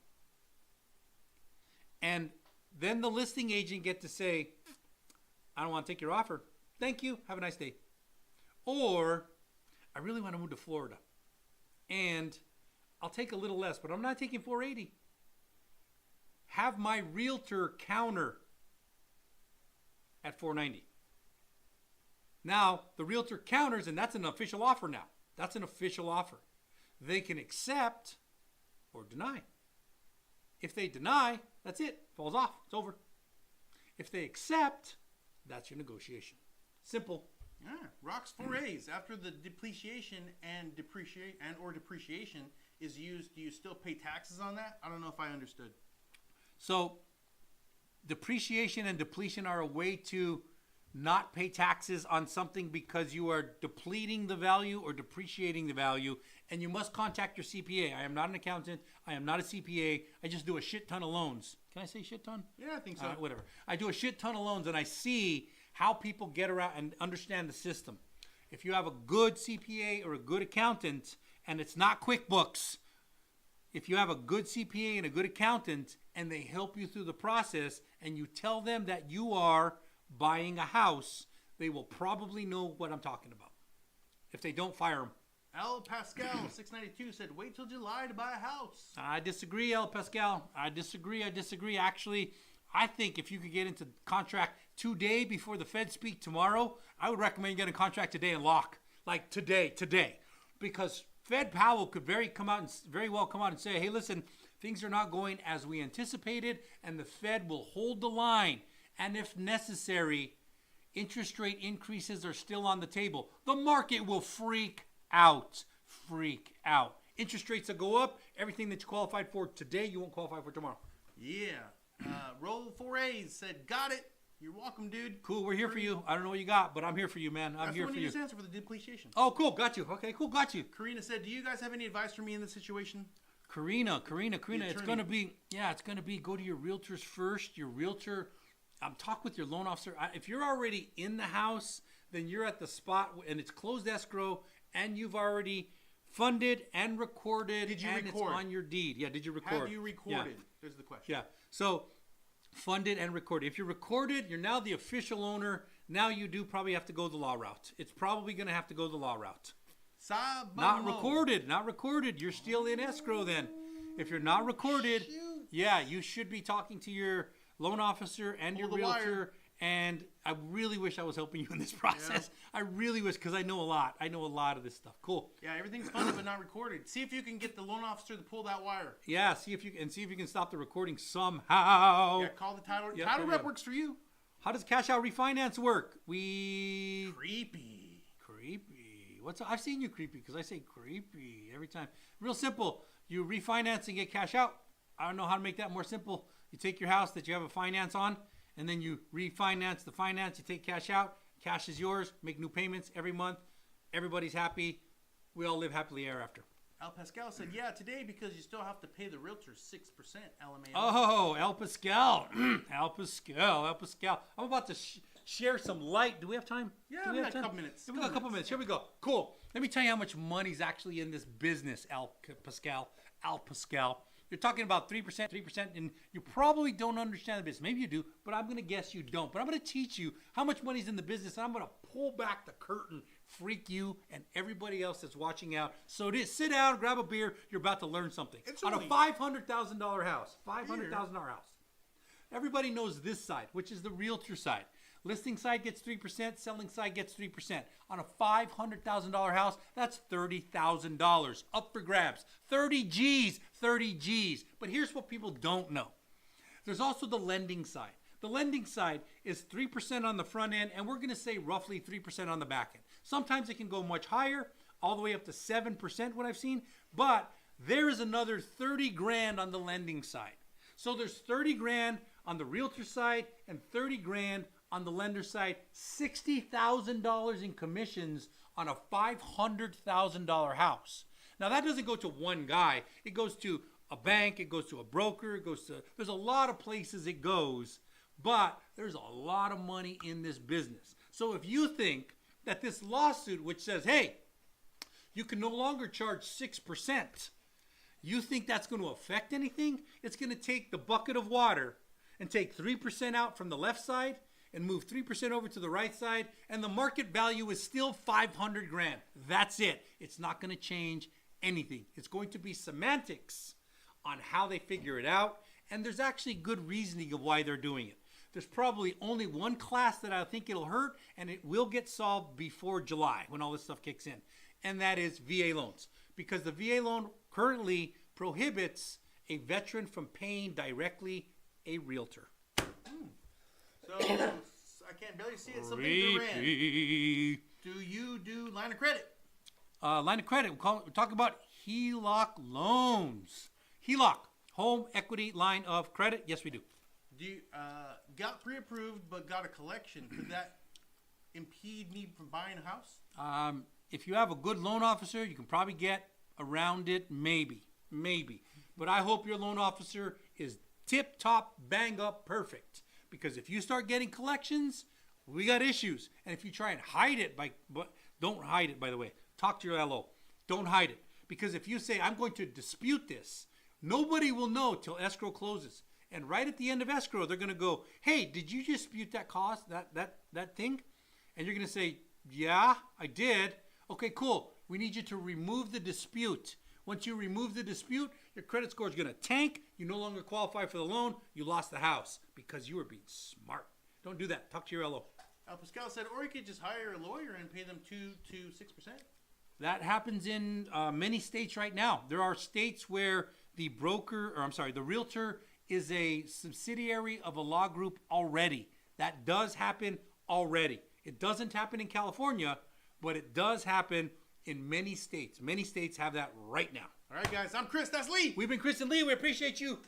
And then the listing agent get to say, I don't want to take your offer. Thank you. Have a nice day. Or I really want to move to Florida. And I'll take a little less, but I'm not taking $480,000. Have my realtor counter at $490,000. Now, the realtor counters, and that's an official offer now. That's an official offer. They can accept or deny. If they deny, that's it. Falls off. It's over. If they accept, that's your negotiation. Simple. Yeah, rocks 4A's. After the depreciation or depreciation is used, do you still pay taxes on that? I don't know if I understood. So, depreciation and depletion are a way to not pay taxes on something because you are depleting the value or depreciating the value, and you must contact your CPA. I am not an accountant. I am not a CPA. I just do a shit ton of loans. Can I say shit ton? Yeah, I think so. Whatever. I do a shit ton of loans, and I see how people get around and understand the system. If you have a good CPA or a good accountant, and it's not QuickBooks, if you have a good CPA and a good accountant and they help you through the process and you tell them that you are buying a house, they will probably know what I'm talking about. If they don't, fire them. Al Pascal 692 said, "Wait till July to buy a house." I disagree, El Pascal. I disagree. Actually, I think if you could get into contract today before the Fed speak tomorrow, I would recommend you get a contract today and lock. Like today. Because Fed Powell could very well come out and say, hey, listen, things are not going as we anticipated, and the Fed will hold the line. And if necessary, interest rate increases are still on the table. The market will freak out. Interest rates will go up. Everything that you qualified for today, you won't qualify for tomorrow. Yeah. Roll 4A's said, "Got it. You're welcome, dude." Cool, we're here for you. I don't know what you got, but I'm here for you, man. I'm That's here the one for you you. just answered for the depreciation. Oh, cool, got you. Okay, cool, got you. Karina said, "Do you guys have any advice for me in this situation?" Karina, it's attorney. gonna be go to your realtors first. Your realtor, talk with your loan officer. If you're already in the house, then you're at the spot and it's closed escrow, and you've already funded and recorded. Did you and record? It's on your deed. Yeah, did you record? Have you recorded? Yeah. There's the question. Yeah. So funded and recorded. If you're recorded, you're now the official owner. Now you do probably have to go the law route. It's probably going to have to go the law route. Not recorded. You're still in escrow then. If you're not recorded, yeah, you should be talking to your loan officer and your Pull the realtor. wire. And I really wish I was helping you in this process. I really wish, because I know a lot. I know a lot of this stuff. Cool. Yeah, everything's funded but not recorded. See if you can get the loan officer to pull that wire. Yeah, see if you can stop the recording somehow. Yeah, call the title. Yep, Title yep, rep yep. works for you. How does cash out refinance work? Creepy. I've seen you creepy because I say creepy every time. Real simple. You refinance and get cash out. I don't know how to make that more simple. You take your house that you have a finance on, and then you refinance the finance. You take cash out. Cash is yours. Make new payments every month. Everybody's happy. We all live happily ever after. Al Pascal said, "Yeah, today because you still have to pay the realtor 6%." LMAO. Oh, El Pascal. El Pascal. I'm about to share some light. Do we have time? Yeah, Do we got have a couple minutes. We got a couple minutes. Here we go. Cool. Let me tell you how much money's actually in this business, Al Pascal. You're talking about 3%, and you probably don't understand the business. Maybe you do, but I'm going to guess you don't. But I'm going to teach you how much money's in the business, and I'm going to pull back the curtain, freak you and everybody else that's watching out. So sit down, grab a beer. You're about to learn something. It's on a only- $500,000 house. $500,000 house. Everybody knows this side, which is the realtor side. Listing side gets 3%, selling side gets 3%. On a $500,000 house, that's $30,000 up for grabs. 30 G's. But here's what people don't know. There's also the lending side. The lending side is 3% on the front end, and we're going to say roughly 3% on the back end. Sometimes it can go much higher, all the way up to 7%, what I've seen. But there is another 30 grand on the lending side. So there's 30 grand on the realtor side and 30 grand on the lender side. $60,000 in commissions on a $500,000 house. Now that doesn't go to one guy. It goes to a bank. It goes to a broker. There's a lot of places it goes, but there's a lot of money in this business. So if you think that this lawsuit, which says, hey, you can no longer charge 6%, you think that's going to affect anything? It's going to take the bucket of water and take 3% out from the left side and move 3% over to the right side, and the market value is still 500 grand. That's it. It's not going to change anything. It's going to be semantics on how they figure it out, and there's actually good reasoning of why they're doing it. There's probably only one class that I think it'll hurt, and it will get solved before July when all this stuff kicks in, and that is VA loans. Because the VA loan currently prohibits a veteran from paying directly a realtor. So I can't barely see it. Something Duran. Do you do line of credit? Line of credit. We're talking about HELOC loans. HELOC, home equity line of credit. Yes, we do. Do you, got pre-approved but got a collection? Could that impede me from buying a house? If you have a good loan officer, you can probably get around it. Maybe. But I hope your loan officer is tip-top, bang-up, perfect. Because if you start getting collections, we got issues. And if you try and hide it, don't hide it, by the way. Talk to your LO. Don't hide it. Because if you say, I'm going to dispute this, Nobody will know till escrow closes. And right at the end of escrow, they're going to go, hey, did you dispute that cost, that thing? And you're going to say, yeah, I did. Okay, cool. We need you to remove the dispute. Once you remove the dispute, your credit score is going to tank. You no longer qualify for the loan. You lost the house because you were being smart. Don't do that. Talk to your LO. Pascal said, or you could just hire a lawyer and pay them 2 to 6%. That happens in many states right now. There are states where the realtor is a subsidiary of a law group already. That does happen already. It doesn't happen in California, but it does happen in many states. Many states have that right now. All right, guys. I'm Chris. That's Lee. We've been Chris and Lee. We appreciate you.